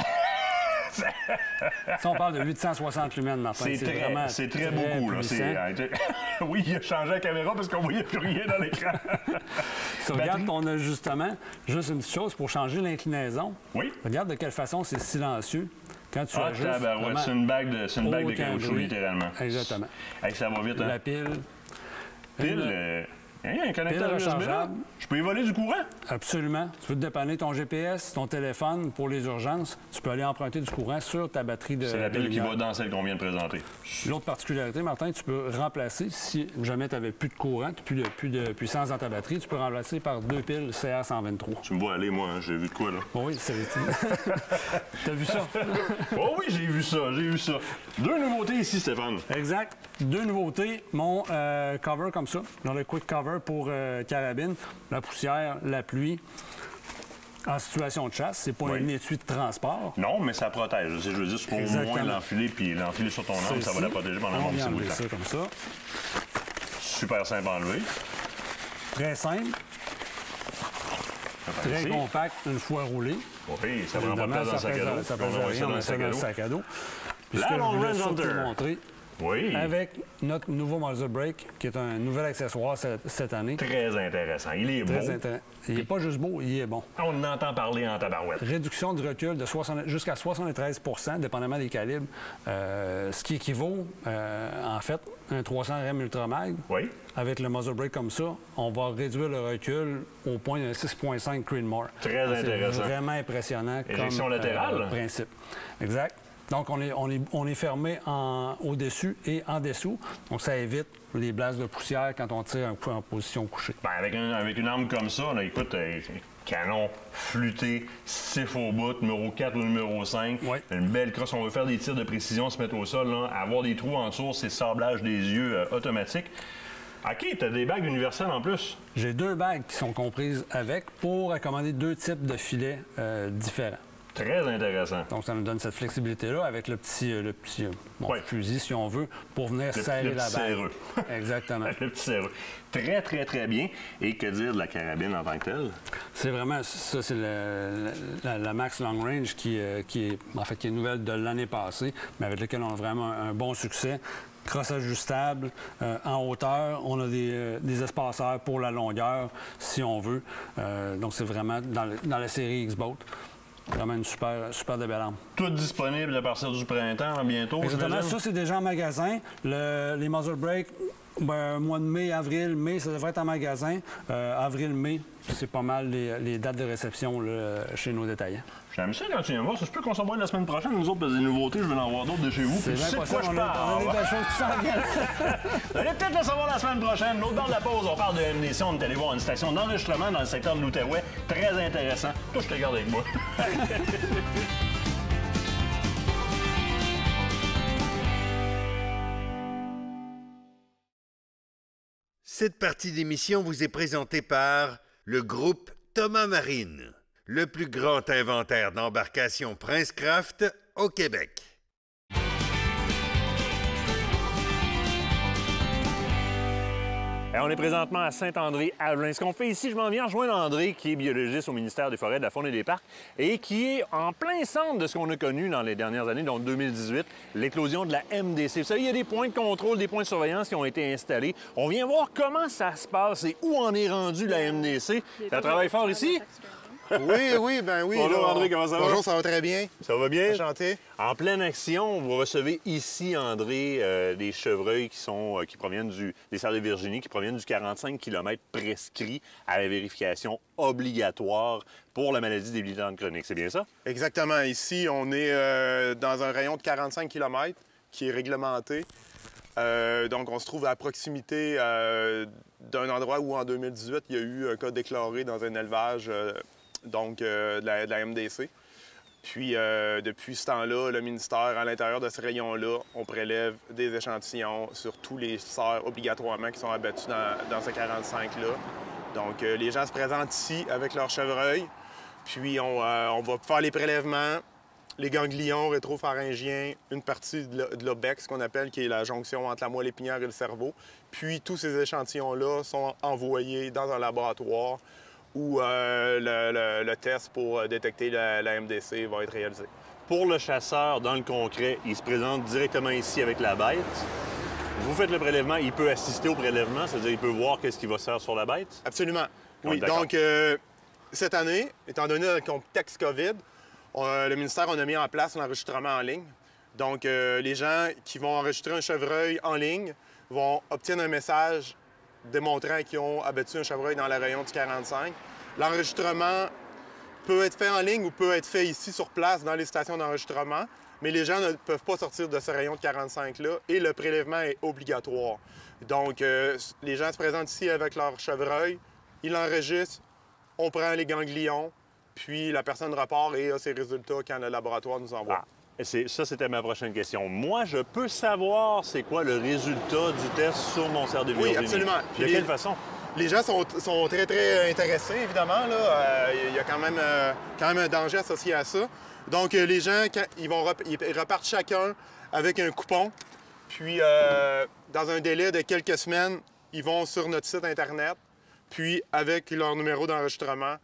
S7: Si on parle de 860 lumens, Martin,
S2: c'est très beaucoup. Là. Oui, il a changé la caméra parce qu'on ne voyait plus rien dans l'écran.
S7: Si on regarde ton ajustement, juste une petite chose pour changer l'inclinaison.
S2: Oui.
S7: Regarde de quelle façon c'est silencieux. Quand tu ajustes,
S2: c'est une bague de caoutchouc, littéralement.
S7: Exactement.
S2: Hey, ça va vite, hein?
S7: La pile.
S2: Un connecteur USB.
S7: rechargeable.
S2: Je peux y voler du courant?
S7: Absolument. Tu veux te dépanner ton GPS, ton téléphone pour les urgences, tu peux aller emprunter du courant sur ta batterie de.
S2: C'est la pile qui va dans celle qu'on vient de présenter.
S7: L'autre particularité, Martin, tu peux remplacer, si jamais tu n'avais plus de courant, plus de puissance dans ta batterie, tu peux remplacer par 2 piles CR123.
S2: Tu me vois aller, moi, hein? J'ai vu de quoi, là?
S7: Oui, c'est... T'as vu ça?
S2: Oh oui, j'ai vu ça. 2 nouveautés ici, Stéphane.
S7: Exact. 2 nouveautés. Mon cover comme ça, dans le quick cover pour carabine, la poussière, la pluie. En situation de chasse, c'est pas une étui de transport.
S2: Non, mais ça protège. Je veux dire, c'est pour au moins l'enfiler puis l'enfiler sur ton arme, ça va la protéger pendant un bon petit bout de temps.
S7: Ça comme ça.
S2: Super simple à enlever.
S7: Très simple. Très compact une fois roulé.
S2: Oui, ça prend pas de place dans le sac à dos.
S7: Ça pèse rien, on met ça dans le sac à dos.
S2: La Long Range Hunter. Oui.
S7: Avec notre nouveau muzzle brake, qui est un nouvel accessoire cette année.
S2: Très intéressant. Il est beau.
S7: Il n'est pas juste beau, il est bon.
S2: On entend parler en tabarouette.
S7: Réduction du recul de jusqu'à 73 dépendamment des calibres, ce qui équivaut, en fait, un 300 Rem Ultramag.
S2: Oui.
S7: Avec le muzzle brake comme ça, on va réduire le recul au point d'un 6.5 Creedmoor.
S2: Très intéressant.
S7: C'est vraiment impressionnant
S2: Éjection latérale.
S7: Principe. Exact. Donc, on est fermé au-dessus et en dessous. Donc, ça évite les blasts de poussière quand on tire un coup en position couchée.
S2: Bien, avec une arme comme ça, là, écoute, canon, flûté, stif au bout, numéro 4 ou numéro 5.
S7: Oui.
S2: Une belle crosse. On veut faire des tirs de précision, se mettre au sol, là, avoir des trous en dessous, c'est sablage des yeux automatique. OK, tu as des bagues universelles en plus.
S7: J'ai 2 bagues qui sont comprises avec pour accommoder 2 types de filets différents.
S2: Très intéressant.
S7: Donc, ça nous donne cette flexibilité-là avec le petit fusil, si on veut, pour venir serrer la bague.
S2: Serreux.
S7: Exactement.
S2: Le petit serreux. Très, très, très bien. Et que dire de la carabine en tant que telle?
S7: C'est vraiment, ça, c'est la Max Long Range qui est nouvelle de l'année passée, mais avec laquelle on a vraiment un bon succès. crosse ajustable en hauteur. On a des espaceurs pour la longueur, si on veut. Donc, c'est vraiment dans la série X-Boat. Vraiment une super de belle arme.
S2: Tout disponible à partir du printemps, bientôt.
S7: Exactement. Ça, c'est déjà en magasin. Les muzzle brakes, mois de mai, avril, mai, ça devrait être en magasin. Avril-mai, c'est pas mal les dates de réception là, chez nos détaillants.
S2: J'aime ça quand tu viens voir. Ça se peut qu'on s'en voit la semaine prochaine. Nous autres, parce que des nouveautés, je vais en voir d'autres de chez vous.
S7: C'est bien possible. On a des belles choses qui s'en viennent.
S2: Vous allez peut-être le savoir la semaine prochaine. L'autre bord de la pause, on parle de MDC. On est allé voir une station d'enregistrement dans le secteur de l'Outaouais. Très intéressant. Toi, je te garde avec moi.
S1: Cette partie d'émission vous est présentée par le groupe Thomas Marine, le plus grand inventaire d'embarcations Princecraft au Québec.
S2: Et on est présentement à Saint-André-Avelin. Ce qu'on fait ici, je m'en viens rejoindre André, qui est biologiste au ministère des Forêts, de la Faune et des Parcs, et qui est en plein centre de ce qu'on a connu dans les dernières années, donc 2018, l'éclosion de la MDC. Vous savez, il y a des points de contrôle, des points de surveillance qui ont été installés. On vient voir comment ça se passe et où en est rendue la MDC. Ça travaille fort ici?
S8: Oui, ben oui.
S2: Bonjour
S8: là,
S2: André, comment ça va?
S8: Bonjour, ça va très bien.
S2: Ça va bien?
S8: Enchanté.
S2: En pleine action, vous recevez ici, André, des chevreuils qui proviennent des cerfs de Virginie, qui proviennent du 45 km prescrit à la vérification obligatoire pour la maladie débilitante chronique. C'est bien ça?
S8: Exactement. Ici, on est dans un rayon de 45 km qui est réglementé. Donc, on se trouve à proximité d'un endroit où, en 2018, il y a eu un cas déclaré dans un élevage de la MDC. Puis, depuis ce temps-là, le ministère, à l'intérieur de ce rayon-là, on prélève des échantillons sur tous les cerfs obligatoirement qui sont abattus dans ce 45-là. Donc, les gens se présentent ici avec leur chevreuil, puis on va faire les prélèvements, les ganglions rétropharyngiens, une partie de l'obex, qu'on appelle, qui est la jonction entre la moelle épinière et le cerveau. Puis, tous ces échantillons-là sont envoyés dans un laboratoire où le test pour détecter la MDC va être réalisé.
S2: Pour le chasseur, dans le concret, il se présente directement ici avec la bête. Vous faites le prélèvement, il peut assister au prélèvement, c'est-à-dire il peut voir qu'est-ce qu'il va faire sur la bête?
S8: Absolument. Oui,
S2: d'accord.
S8: donc cette année, étant donné le contexte COVID, le ministère a mis en place l'enregistrement en ligne. Donc, les gens qui vont enregistrer un chevreuil en ligne vont obtenir un message démontrant qu'ils ont abattu un chevreuil dans le rayon du 45. L'enregistrement peut être fait en ligne ou peut être fait ici sur place dans les stations d'enregistrement, mais les gens ne peuvent pas sortir de ce rayon de 45-là et le prélèvement est obligatoire. Donc, les gens se présentent ici avec leur chevreuil, ils l'enregistrent, on prend les ganglions, puis la personne repart et a ses résultats quand le laboratoire nous envoie.
S2: Ça, c'était ma prochaine question. Moi, je peux savoir c'est quoi le résultat du test sur mon cerf de Virginie.
S8: Oui, absolument.
S2: De quelle façon?
S8: Les gens sont très, très intéressés, évidemment. Il y a quand même un danger associé à ça. Donc, les gens, ils repartent chacun avec un coupon. Puis, dans un délai de quelques semaines, ils vont sur notre site Internet. Puis, avec leur numéro d'enregistrement,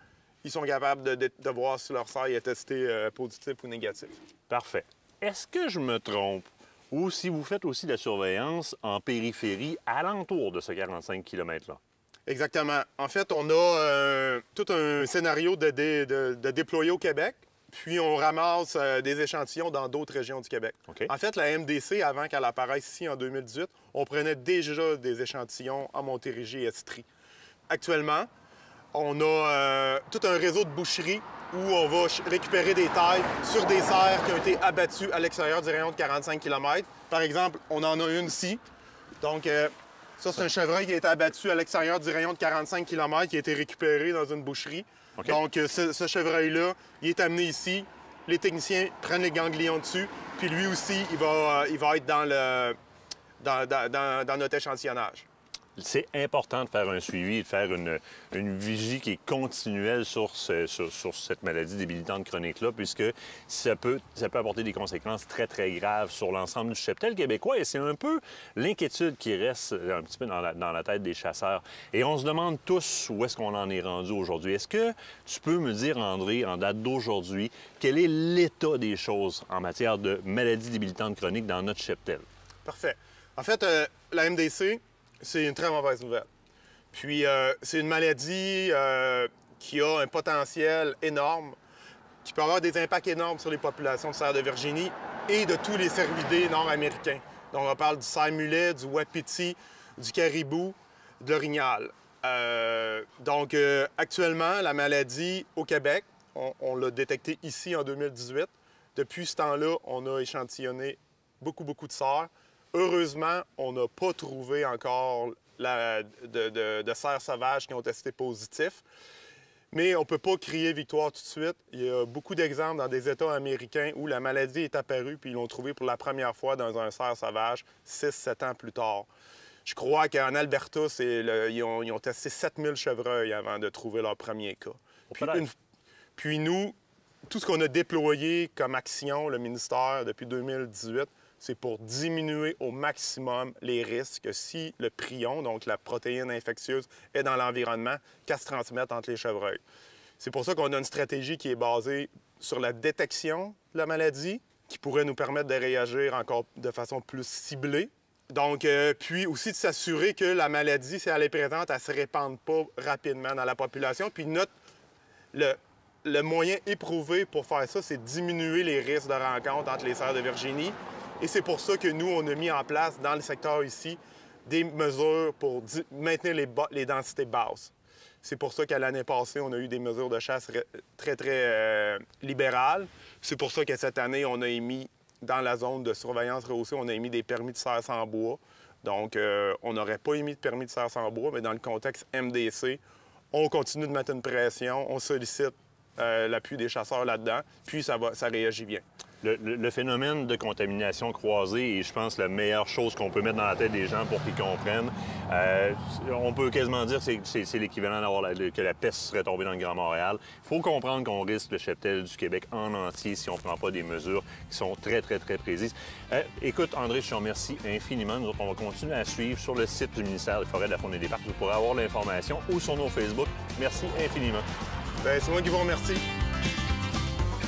S8: ils sont capables de voir si leur cerf est testé positif ou négatif.
S2: Parfait. Est-ce que je me trompe ou si vous faites aussi de la surveillance en périphérie alentour de ce 45 km-là?
S8: Exactement. En fait, on a tout un scénario de déployer au Québec, puis on ramasse des échantillons dans d'autres régions du Québec.
S2: Okay.
S8: En fait, la MDC, avant qu'elle apparaisse ici en 2018, on prenait déjà des échantillons en Montérégie et Estrie. Actuellement, on a tout un réseau de boucheries où on va récupérer des tailles sur des cerfs qui ont été abattus à l'extérieur du rayon de 45 km. Par exemple, on en a une ici. Donc, ça, c'est un chevreuil qui a été abattu à l'extérieur du rayon de 45 km, qui a été récupéré dans une boucherie. Okay. Donc, ce chevreuil-là, il est amené ici. Les techniciens prennent les ganglions dessus, puis lui aussi, il va être dans notre échantillonnage.
S2: C'est important de faire un suivi et de faire une vigie qui est continuelle sur cette maladie débilitante chronique-là, puisque ça peut apporter des conséquences très, très graves sur l'ensemble du cheptel québécois. Et c'est un peu l'inquiétude qui reste un petit peu dans la tête des chasseurs. Et on se demande tous où est-ce qu'on en est rendu aujourd'hui. Est-ce que tu peux me dire, André, en date d'aujourd'hui, quel est l'état des choses en matière de maladie débilitante chronique dans notre cheptel?
S8: Parfait. En fait, la MDC, c'est une très mauvaise nouvelle. Puis, c'est une maladie qui a un potentiel énorme, qui peut avoir des impacts énormes sur les populations de cerfs de Virginie et de tous les cervidés nord-américains. Donc, on parle du cerf-mulet, du wapiti, du caribou, de l'orignal. Donc, actuellement, la maladie au Québec, on l'a détectée ici en 2018. Depuis ce temps-là, on a échantillonné beaucoup de cerfs. Heureusement, on n'a pas trouvé encore de cerfs sauvages qui ont testé positif. Mais on ne peut pas crier victoire tout de suite. Il y a beaucoup d'exemples dans des États américains où la maladie est apparue puis ils l'ont trouvée pour la première fois dans un cerf sauvage 6-7 ans plus tard. Je crois qu'en Alberta, ils ont testé 7000 chevreuils avant de trouver leur premier cas. Puis nous, tout ce qu'on a déployé comme action, le ministère, depuis 2018, c'est pour diminuer au maximum les risques si le prion, donc la protéine infectieuse, est dans l'environnement, qu'elle se transmette entre les chevreuils. C'est pour ça qu'on a une stratégie qui est basée sur la détection de la maladie, qui pourrait nous permettre de réagir encore de façon plus ciblée. Donc, puis aussi de s'assurer que la maladie, si elle est présente, elle ne se répande pas rapidement dans la population. Puis le moyen éprouvé pour faire ça, c'est diminuer les risques de rencontre entre les cerfs de Virginie. Et c'est pour ça que nous, on a mis en place dans le secteur ici des mesures pour maintenir les densités basses. C'est pour ça qu'à l'année passée, on a eu des mesures de chasse très libérales. C'est pour ça que cette année, on a émis, dans la zone de surveillance rehaussée, on a émis des permis de serre sans bois. Donc, on n'aurait pas émis de permis de serre sans bois, mais dans le contexte MDC, on continue de mettre une pression, on sollicite l'appui des chasseurs là-dedans, puis ça réagit bien.
S2: Le phénomène de contamination croisée est, je pense, la meilleure chose qu'on peut mettre dans la tête des gens pour qu'ils comprennent. On peut quasiment dire que c'est l'équivalent d'avoir que la peste serait tombée dans le Grand Montréal. Il faut comprendre qu'on risque le cheptel du Québec en entier si on ne prend pas des mesures qui sont très précises. Écoute, André, je te remercie infiniment. Nous autres, on va continuer à suivre sur le site du ministère des Forêts, de la Faune et des Parcs. Vous pourrez avoir l'information ou sur nos Facebook. Merci infiniment.
S8: Bien, c'est moi qui vous remercie.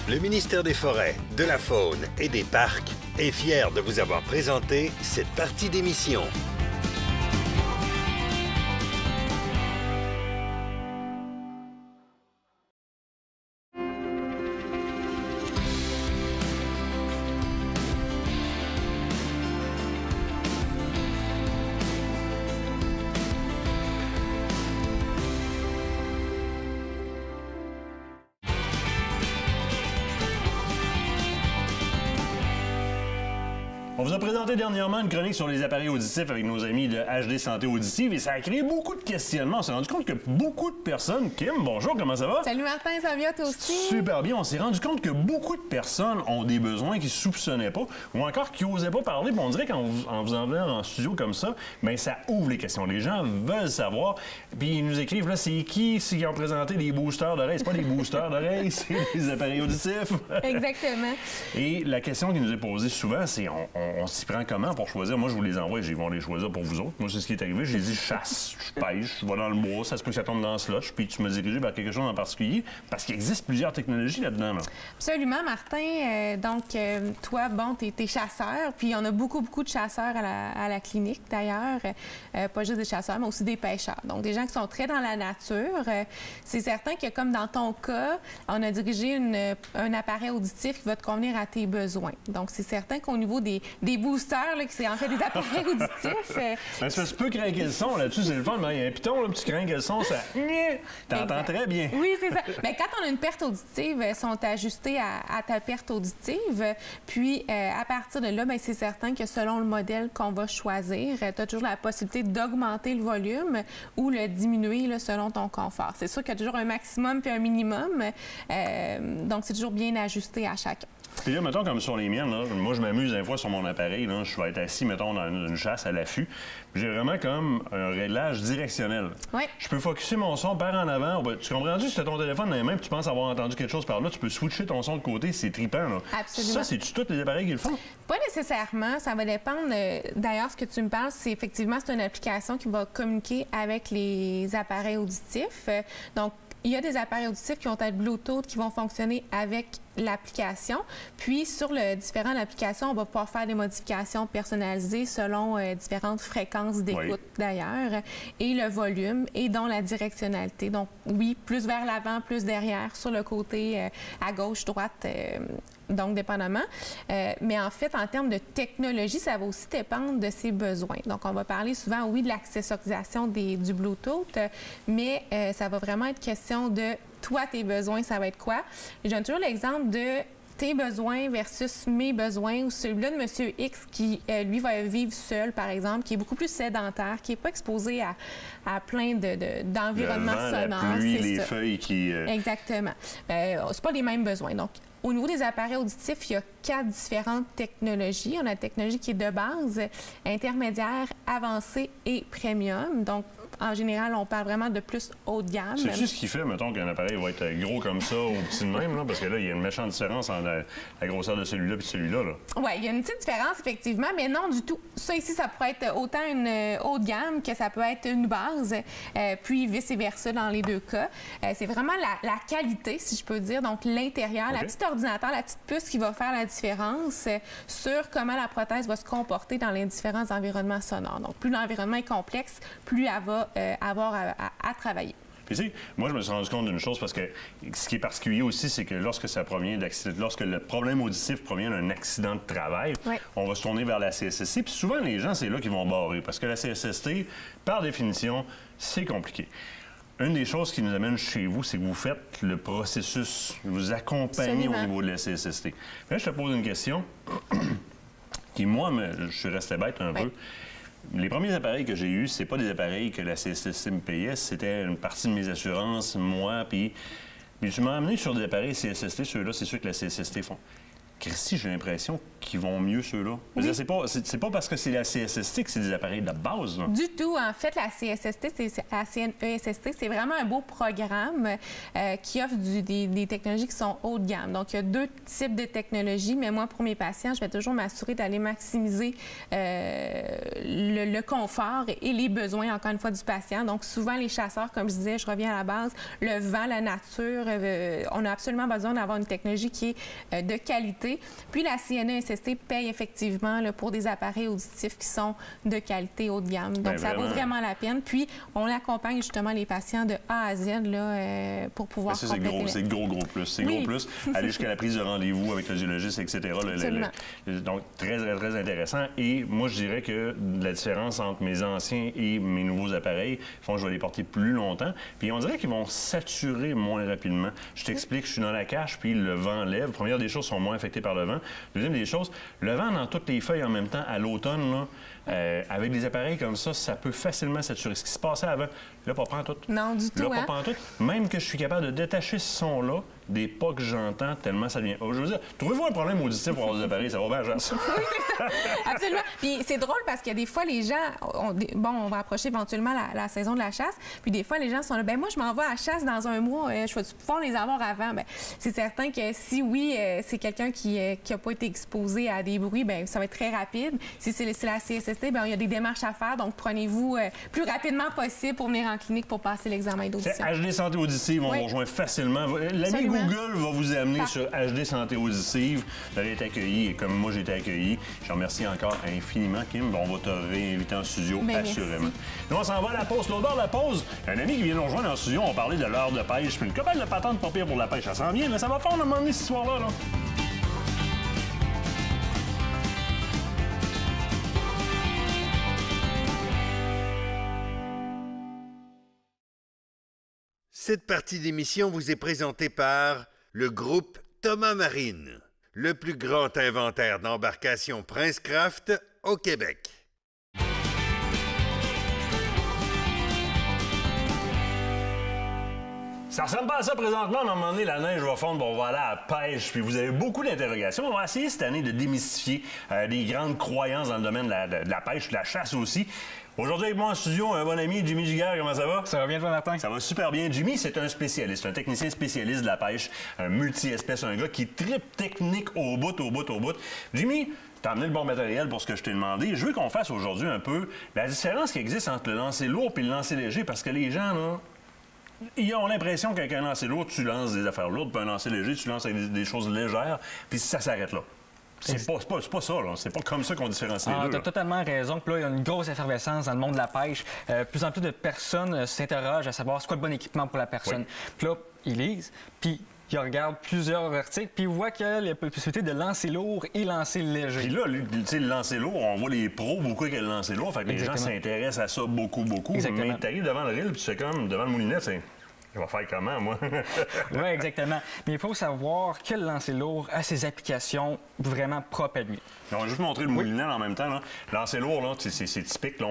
S1: Le ministère des Forêts, de la Faune et des Parcs est fier de vous avoir présenté cette partie d'émission.
S2: On vous a présenté dernièrement une chronique sur les appareils auditifs avec nos amis de HD Santé Auditive et ça a créé beaucoup de questionnements. On s'est rendu compte que beaucoup de personnes... Kim, bonjour, comment ça va?
S9: Salut Martin, ça va bien toi aussi?
S2: Super bien. On s'est rendu compte que beaucoup de personnes ont des besoins qu'ils ne soupçonnaient pas ou encore qui n'osaient pas parler. Puis on dirait qu'en vous envenant en studio comme ça, bien, ça ouvre les questions. Les gens veulent savoir. Puis ils nous écrivent, là, c'est qui ont présenté des boosters d'oreilles? C'est pas des boosters d'oreilles, c'est des appareils auditifs.
S9: Exactement.
S2: Et la question qui nous est posée souvent, c'est on s'y prend comment pour choisir? Moi, je vous les envoie et ils vont les choisir pour vous autres. Moi, c'est ce qui est arrivé. J'ai dit, je chasse, je pêche, je vais dans le bois, ça se peut que ça tombe dans le slush, puis tu me diriges vers quelque chose en particulier, parce qu'il existe plusieurs technologies là-dedans. Là.
S9: Absolument, Martin. Toi, bon, t'es chasseur, puis on a beaucoup de chasseurs à la clinique, d'ailleurs. Pas juste des chasseurs, mais aussi des pêcheurs. Donc, des gens qui sont très dans la nature. C'est certain que, comme dans ton cas, on a dirigé un appareil auditif qui va te convenir à tes besoins. Donc, c'est certain qu'au niveau des boosters, là, qui c'est en fait des appareils auditifs.
S2: Ben, ça se peut craquer le son là-dessus, c'est le fun. Il y a un piton, là, tu craques le son, ça. T'entends très bien.
S9: Oui, c'est ça. Mais quand on a une perte auditive, elles sont ajustées à ta perte auditive. Puis, à partir de là, bien, c'est certain que selon le modèle qu'on va choisir, tu as toujours la possibilité d'augmenter le volume ou le diminuer là, selon ton confort. C'est sûr qu'il y a toujours un maximum puis un minimum. Donc, c'est toujours bien ajusté à chacun.
S2: Puis là, mettons, comme sur les miennes, là, moi, je m'amuse des fois sur mon appareil. Là, je vais être assis, mettons, dans une chasse à l'affût. J'ai vraiment comme un réglage directionnel.
S9: Oui.
S2: Je peux focusser mon son par en avant. Tu comprends-tu? Si tu as ton téléphone dans les mains et tu penses avoir entendu quelque chose par là, tu peux switcher ton son de côté. C'est trippant. Là.
S9: Absolument.
S2: Ça, c'est-tu tous les appareils qui le font?
S9: Pas nécessairement. Ça va dépendre. D'ailleurs, ce que tu me parles, c'est effectivement, c'est une application qui va communiquer avec les appareils auditifs. Donc, il y a des appareils auditifs qui vont être Bluetooth, qui vont fonctionner avec l'application. Puis, sur le différent d'application, on va pouvoir faire des modifications personnalisées selon différentes fréquences d'écoute d'ailleurs, et le volume, et dont la directionnalité. Donc, oui, plus vers l'avant, plus derrière, sur le côté à gauche, droite, donc dépendamment. Mais en fait, en termes de technologie, ça va aussi dépendre de ses besoins. Donc, on va parler souvent, oui, de l'accessorisation du Bluetooth, mais ça va vraiment être question de toi, tes besoins, ça va être quoi? Je donne toujours l'exemple de tes besoins versus mes besoins, ou celui-là de M. X qui, lui, va vivre seul, par exemple, qui est beaucoup plus sédentaire, qui n'est pas exposé à plein d'environnements sonores.
S2: La pluie, les feuilles qui...
S9: Exactement. C'est pas les mêmes besoins. Donc, au niveau des appareils auditifs, il y a 4 différentes technologies. On a la technologie qui est de base, intermédiaire, avancée et premium. Donc, en général, on parle vraiment de plus haut de gamme.
S2: C'est juste ce qui fait, mettons, qu'un appareil va être gros comme ça ou petit de même, là, parce que là, il y a une méchante différence entre la grosseur de celui-là et celui-là.
S9: Oui, il y a une petite différence, effectivement, mais non du tout. Ça ici, ça pourrait être autant une haut de gamme que ça peut être une base, puis vice-versa dans les deux cas. C'est vraiment la qualité, si je peux dire, donc l'intérieur, la petite ordinateur, la petite puce qui va faire la différence sur comment la prothèse va se comporter dans les différents environnements sonores. Donc, plus l'environnement est complexe, plus elle va avoir à travailler.
S2: Puis, tu sais, moi, je me suis rendu compte d'une chose, parce que ce qui est particulier aussi, c'est que lorsque le problème auditif provient d'un accident de travail, on va se tourner vers la CSST. Puis souvent, les gens, c'est là qu'ils vont barrer, parce que la CSST, par définition, c'est compliqué. Une des choses qui nous amène chez vous, c'est que vous faites le processus, vous accompagnez au niveau de la CSST. Là, je te pose une question qui, moi, je suis resté bête un peu. Les premiers appareils que j'ai eus, c'est pas des appareils que la CSST me payait, c'était une partie de mes assurances, moi, puis tu m'as amené sur des appareils CSST, ceux-là, c'est ceux que la CSST font. Christy, j'ai l'impression qu'ils vont mieux, ceux-là. Oui. C'est pas parce que c'est la CSST que c'est des appareils de base, là.
S9: Du tout. En fait, la CSST, la CNESST, c'est vraiment un beau programme qui offre des technologies qui sont haut de gamme. Donc, il y a 2 types de technologies, mais moi, pour mes patients, je vais toujours m'assurer d'aller maximiser le confort et les besoins, encore une fois, du patient. Donc, souvent, les chasseurs, comme je disais, je reviens à la base, le vent, la nature, on a absolument besoin d'avoir une technologie qui est de qualité. Puis la CNESST paye effectivement là, pour des appareils auditifs qui sont de qualité haut de gamme. Donc, ça vaut vraiment la peine. Puis, on accompagne justement les patients de A à Z là, pour pouvoir compléter.
S2: C'est gros plus. C'est gros plus. Aller jusqu'à la prise de rendez-vous avec l'audiologiste, etc. Donc, très, très intéressant. Et moi, je dirais que la différence entre mes anciens et mes nouveaux appareils font que je vais les porter plus longtemps. Puis, on dirait qu'ils vont saturer moins rapidement. Je t'explique, je suis dans la cache, puis le vent lève. Première des choses, sont moins affectées par le vent. Deuxième des choses, le vent dans toutes les feuilles en même temps à l'automne, avec des appareils comme ça, ça peut facilement saturer. Ce qui se passait avant, là, pas prendre tout.
S9: Non, du tout.
S2: Là, pas prendre tout. Même que je suis capable de détacher ce son-là des pas que j'entends tellement ça devient. Je veux dire, trouvez-vous un problème auditif pour avoir des appareils, ça va bien, genre ça.
S9: Oui, c'est ça. Absolument. Puis c'est drôle parce qu'il y a des fois, les gens, on va approcher éventuellement la saison de la chasse, puis des fois, les gens sont là, ben moi, je m'en vais à la chasse dans un mois, je vais pouvoir les avoir avant. Ben, c'est certain que si, oui, c'est quelqu'un qui n'a pas été exposé à des bruits, ben ça va être très rapide. Si c'est la CSST, ben il y a des démarches à faire, donc prenez-vous plus rapidement possible pour venir en clinique pour passer l'examen d'audition.
S2: HD Santé Auditive, on vous rejoint facilement. L'ami Google va vous amener sur HD Santé Auditive. Vous allez être accueilli, et comme moi j'ai été accueilli. Je remercie encore infiniment, Kim. On va te réinviter en studio, assurément.
S9: Merci.
S2: Nous, on s'en va à la pause. L'autre bord de la pause, un ami qui vient nous rejoindre en studio, on parlait de l'heure de pêche. Puis une couple de patente pas pire pour la pêche, ça s'en vient, mais ça va fondre à un moment donné, cette histoire-là. Là.
S1: Cette partie d'émission vous est présentée par le groupe Thomas Marine, le plus grand inventaire d'embarcations Princecraft au Québec.
S2: Ça ressemble pas à ça présentement, mais à un moment donné, la neige va fondre, on va aller à la pêche, puis vous avez beaucoup d'interrogations. On va essayer cette année de démystifier des grandes croyances dans le domaine de la pêche, de la chasse aussi. Aujourd'hui, avec moi en studio, un bon ami, Jimmy Giguère. Comment ça va?
S10: Ça va bien, toi, Martin?
S2: Ça va super bien. Jimmy, c'est un spécialiste, un technicien spécialiste de la pêche, un multi-espèce, un gars qui tripe technique au bout. Jimmy, t'as amené le bon matériel pour ce que je t'ai demandé. Je veux qu'on fasse aujourd'hui un peu la différence qui existe entre le lancer lourd et le lancer léger, parce que les gens, là, Ils ont l'impression qu'avec un lancer lourd, tu lances des affaires lourdes, puis un lancer léger, tu lances avec des choses légères, puis ça s'arrête là. C'est pas ça, là. C'est pas comme ça qu'on différencie les deux.
S10: Tu as totalement raison. Puis là, il y a une grosse effervescence dans le monde de la pêche. Plus en plus de personnes s'interrogent à savoir c'est quoi le bon équipement pour la personne.
S2: Oui.
S10: Puis là, ils lisent, puis ils regardent plusieurs articles, puis ils voient qu'il y a la possibilité de lancer lourd et lancer léger.
S2: Puis là, tu sais, le lancer lourd, on voit les pros beaucoup avec le lancer lourd, fait que les gens s'intéressent à ça beaucoup.
S10: Exactement.
S2: Mais t'arrives devant le reel, puis tu fais comme devant le moulinet, c'est... Je vais faire comment, moi?
S10: Oui, exactement. Mais il faut savoir que le lancer lourd a ses applications vraiment propres à lui.
S2: On va juste montrer le moulinet en même temps. Là. Lancer lourd, là, c'est typique. Là,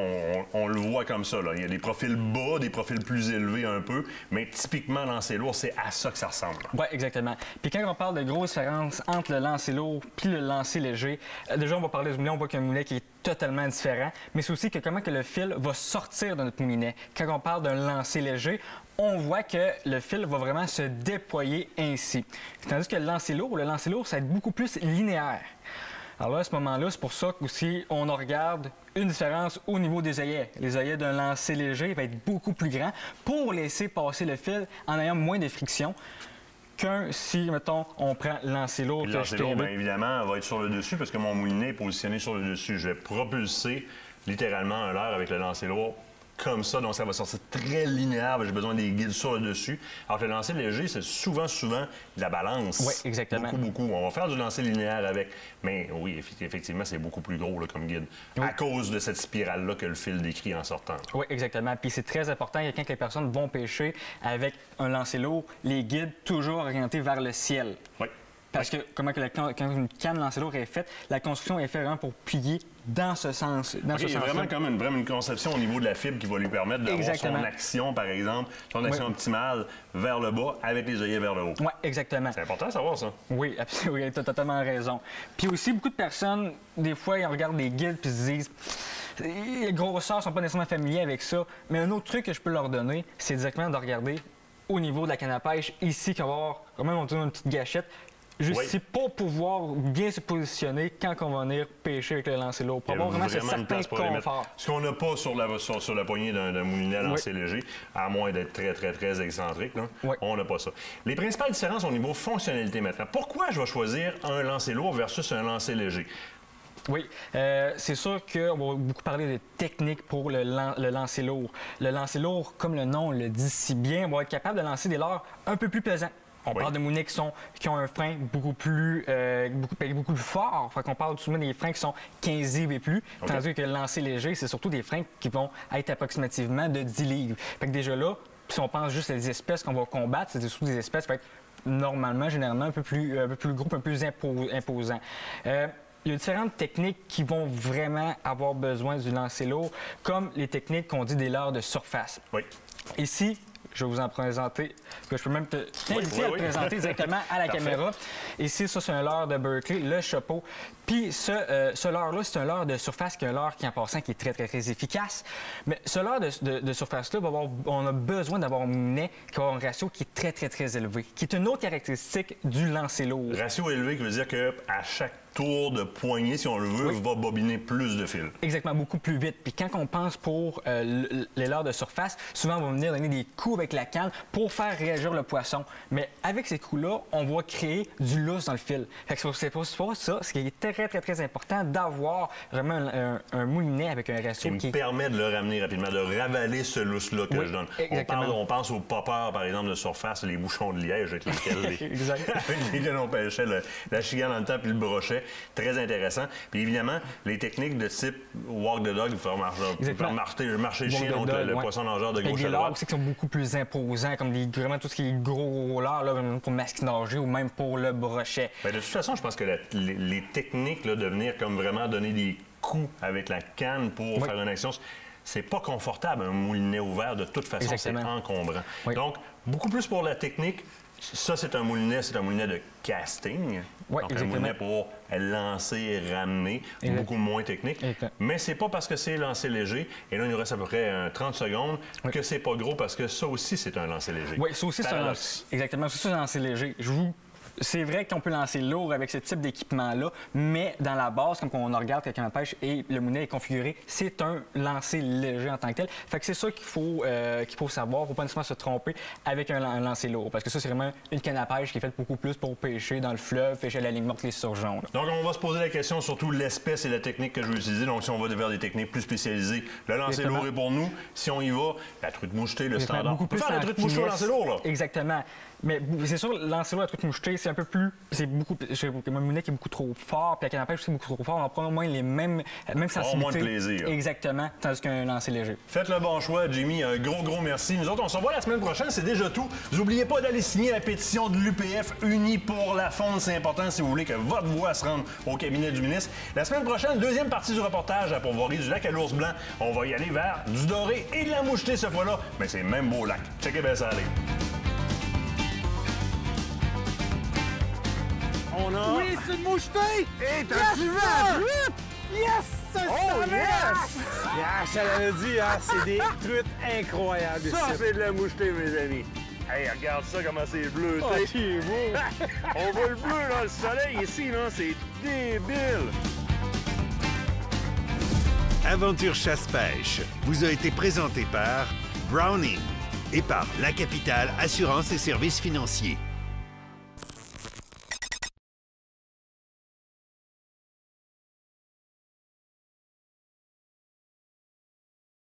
S2: on le voit comme ça. Là. Il y a des profils bas, des profils plus élevés un peu. Mais typiquement, lancer lourd, c'est à ça que ça ressemble.
S10: Oui, exactement. Puis quand on parle de grosse différence entre le lancer lourd puis le lancer léger, déjà, on va parler du moulinet. On voit qu'il y a un moulinet qui est totalement différent. Mais c'est aussi que comment que le fil va sortir de notre moulinet. Quand on parle d'un lancer léger, on voit que le fil va vraiment se déployer ainsi. Tandis que le lancer lourd, ça va être beaucoup plus linéaire. Alors là, à ce moment-là, c'est pour ça qu'aussi, on regarde une différence au niveau des œillets. Les œillets d'un lancer léger vont être beaucoup plus grands pour laisser passer le fil en ayant moins de friction qu'un si, mettons, on prend lancer lourd.
S2: Le lancer lourd, bien évidemment, va être sur le dessus parce que mon moulinet est positionné sur le dessus. Je vais propulser littéralement un leurre avec le lancer lourd comme ça, donc ça va sortir très linéaire. J'ai besoin des guides sur le dessus. Alors que le lancer léger, c'est souvent de la balance.
S10: Oui, exactement.
S2: Beaucoup. On va faire du lancer linéaire avec. Mais oui, effectivement, c'est beaucoup plus gros là, comme guide. Oui. À cause de cette spirale-là que le fil décrit en sortant.
S10: Oui, exactement. Puis c'est très important, quand les personnes vont pêcher avec un lancer lourd, les guides toujours orientés vers le ciel.
S2: Oui.
S10: Parce que quand une canne lancer lourd est faite, la construction est faite vraiment pour plier dans ce sens.
S2: Il y a vraiment comme une conception au niveau de la fibre qui va lui permettre d'avoir son action, par exemple, son action optimale vers le bas avec les œillets vers le haut.
S10: Oui, exactement.
S2: C'est important de savoir ça.
S10: Oui, absolument, tu as totalement raison. Puis aussi, beaucoup de personnes, des fois, ils regardent des guides puis se disent les grosseurs ne sont pas nécessairement familiers avec ça. Mais un autre truc que je peux leur donner, c'est directement de regarder au niveau de la canne à pêche, ici, qu'on va avoir quand même une petite gâchette. Juste ici pour pouvoir bien se positionner quand on va venir pêcher avec le lancer lourd. Pour avoir vraiment ce certain confort.
S2: Ce qu'on n'a pas sur la poignée d'un moulinet à lancer léger, à moins d'être très excentrique. Là. On n'a pas ça. Les principales différences au niveau fonctionnalité maintenant. Pourquoi je vais choisir un lancer lourd versus un lancer léger?
S10: Oui, c'est sûr qu'on va beaucoup parler de technique pour le lancer lourd. Le lancer lourd, comme le nom le dit si bien, on va être capable de lancer des leurres un peu plus pesants. On parle de moulins qui ont un frein beaucoup plus fort. Fait qu'on parle souvent des freins qui sont 15 livres et plus. Tandis que le lancer léger, c'est surtout des freins qui vont être approximativement de 10 livres. Fait que déjà là, si on pense juste à des espèces qu'on va combattre, c'est surtout des espèces qui vont être généralement un peu plus gros, un peu plus imposants. Il y a différentes techniques qui vont vraiment avoir besoin du lancer lourd, comme les techniques qu'on dit des leurres de surface.
S2: Oui.
S10: Ici, je vais vous en présenter. Je peux même t'inviter à le présenter directement à la caméra. Ici, ça, c'est un leurre de Berkley, le chapeau. Puis ce leurre-là, c'est un leurre de surface qui est un leurre qui, en passant, qui est très efficace. Mais ce leurre de surface-là, on a besoin d'avoir un moulinet qui va avoir un ratio qui est très élevé, qui est une autre caractéristique du lancer lourd.
S2: Ratio élevé qui veut dire qu'à chaque tour de poignée, si on le veut, va bobiner plus de fil.
S10: Exactement, beaucoup plus vite. Puis quand on pense pour les leurres de surface, souvent, on va venir donner des coups avec la canne pour faire réagir le poisson. Mais avec ces coups-là, on va créer du lousse dans le fil. Fait que c'est pour ça, ce qui est très important, d'avoir vraiment un moulinet avec un ratio
S2: qui me permet de le ramener rapidement, de ravaler ce lousse-là que je donne. On pense aux poppers, par exemple, de surface, les bouchons de liège avec lesquels on pêchait la chigan dans le temps puis le brochet. Très intéressant. Puis évidemment, les techniques de type walk the dog, faire marcher le chien, donc le poisson nageur de gauche à droite.
S10: Aussi qui sont beaucoup plus imposants, comme vraiment tout ce qui est gros leurre, là, pour masquinager ou même pour le brochet.
S2: Bien, de toute façon, je pense que les techniques là, de venir comme vraiment donner des coups avec la canne pour faire une action, c'est pas confortable, un moulinet ouvert. De toute façon, c'est encombrant. Donc, beaucoup plus pour la technique. Ça, c'est un moulinet de casting. Donc, un moulinet pour lancer, ramener, beaucoup moins technique. Mais c'est pas parce que c'est lancer léger, et là, il nous reste à peu près 30 secondes, que c'est pas gros, parce que ça aussi, c'est un lancer léger.
S10: Oui, ça aussi, c'est un lancer léger. Je vous c'est vrai qu'on peut lancer lourd avec ce type d'équipement-là, mais dans la base, comme on regarde quelqu'un de pêche et le mounet est configuré, c'est un lancer léger en tant que tel. Fait que c'est ça qu'il faut savoir. Il ne faut pas nécessairement se tromper avec un lancer lourd, parce que ça, c'est vraiment une canne à pêche qui est faite beaucoup plus pour pêcher dans le fleuve, pêcher à la ligne morte, les surgeons.
S2: Donc, on va se poser la question, surtout l'espèce et la technique que je veux utiliser. Donc, si on va vers des techniques plus spécialisées, le lancer lourd est pour nous. Si on y va, la truite mouchetée, le standard. On peut faire la truite mouchetée au lancer lourd, là.
S10: Exactement. Mais c'est sûr, lancer lourd, la truite mouchetée, c'est un peu plus... C'est beaucoup... Mon mounet qui est beaucoup trop fort, puis la canne à pêche aussi beaucoup trop fort. On va prendre au moins les mêmes sensibilités.
S2: Moins de plaisir.
S10: Exactement, tandis qu'un lancer léger.
S2: Faites le bon choix, Jimmy. Un gros merci. Nous autres, on se revoit la semaine prochaine. C'est déjà tout. N'oubliez pas d'aller signer la pétition de l'UPF Unis pour la faune. C'est important si vous voulez que votre voix se rende au cabinet du ministre. La semaine prochaine, deuxième partie du reportage à Pourvoirie du lac à l'Ours Blanc. On va y aller vers du doré et de la mouchetée cette fois-là. Mais c'est le même beau lac. Checkez bien ça, allez.
S11: Oui, c'est une mouchetée! Hé, t'as suivi la truite? Yes! Ça, je l'avais dit, hein, c'est des truites incroyables.
S12: Ça, c'est de la mouchetée, mes amis. Hey, regarde ça, comment c'est bleu,
S11: oh, c'est beau!
S12: On voit le bleu dans le soleil ici, là, c'est débile!
S1: Aventure chasse-pêche vous a été présenté par Browning et par La Capitale Assurance et Services financiers.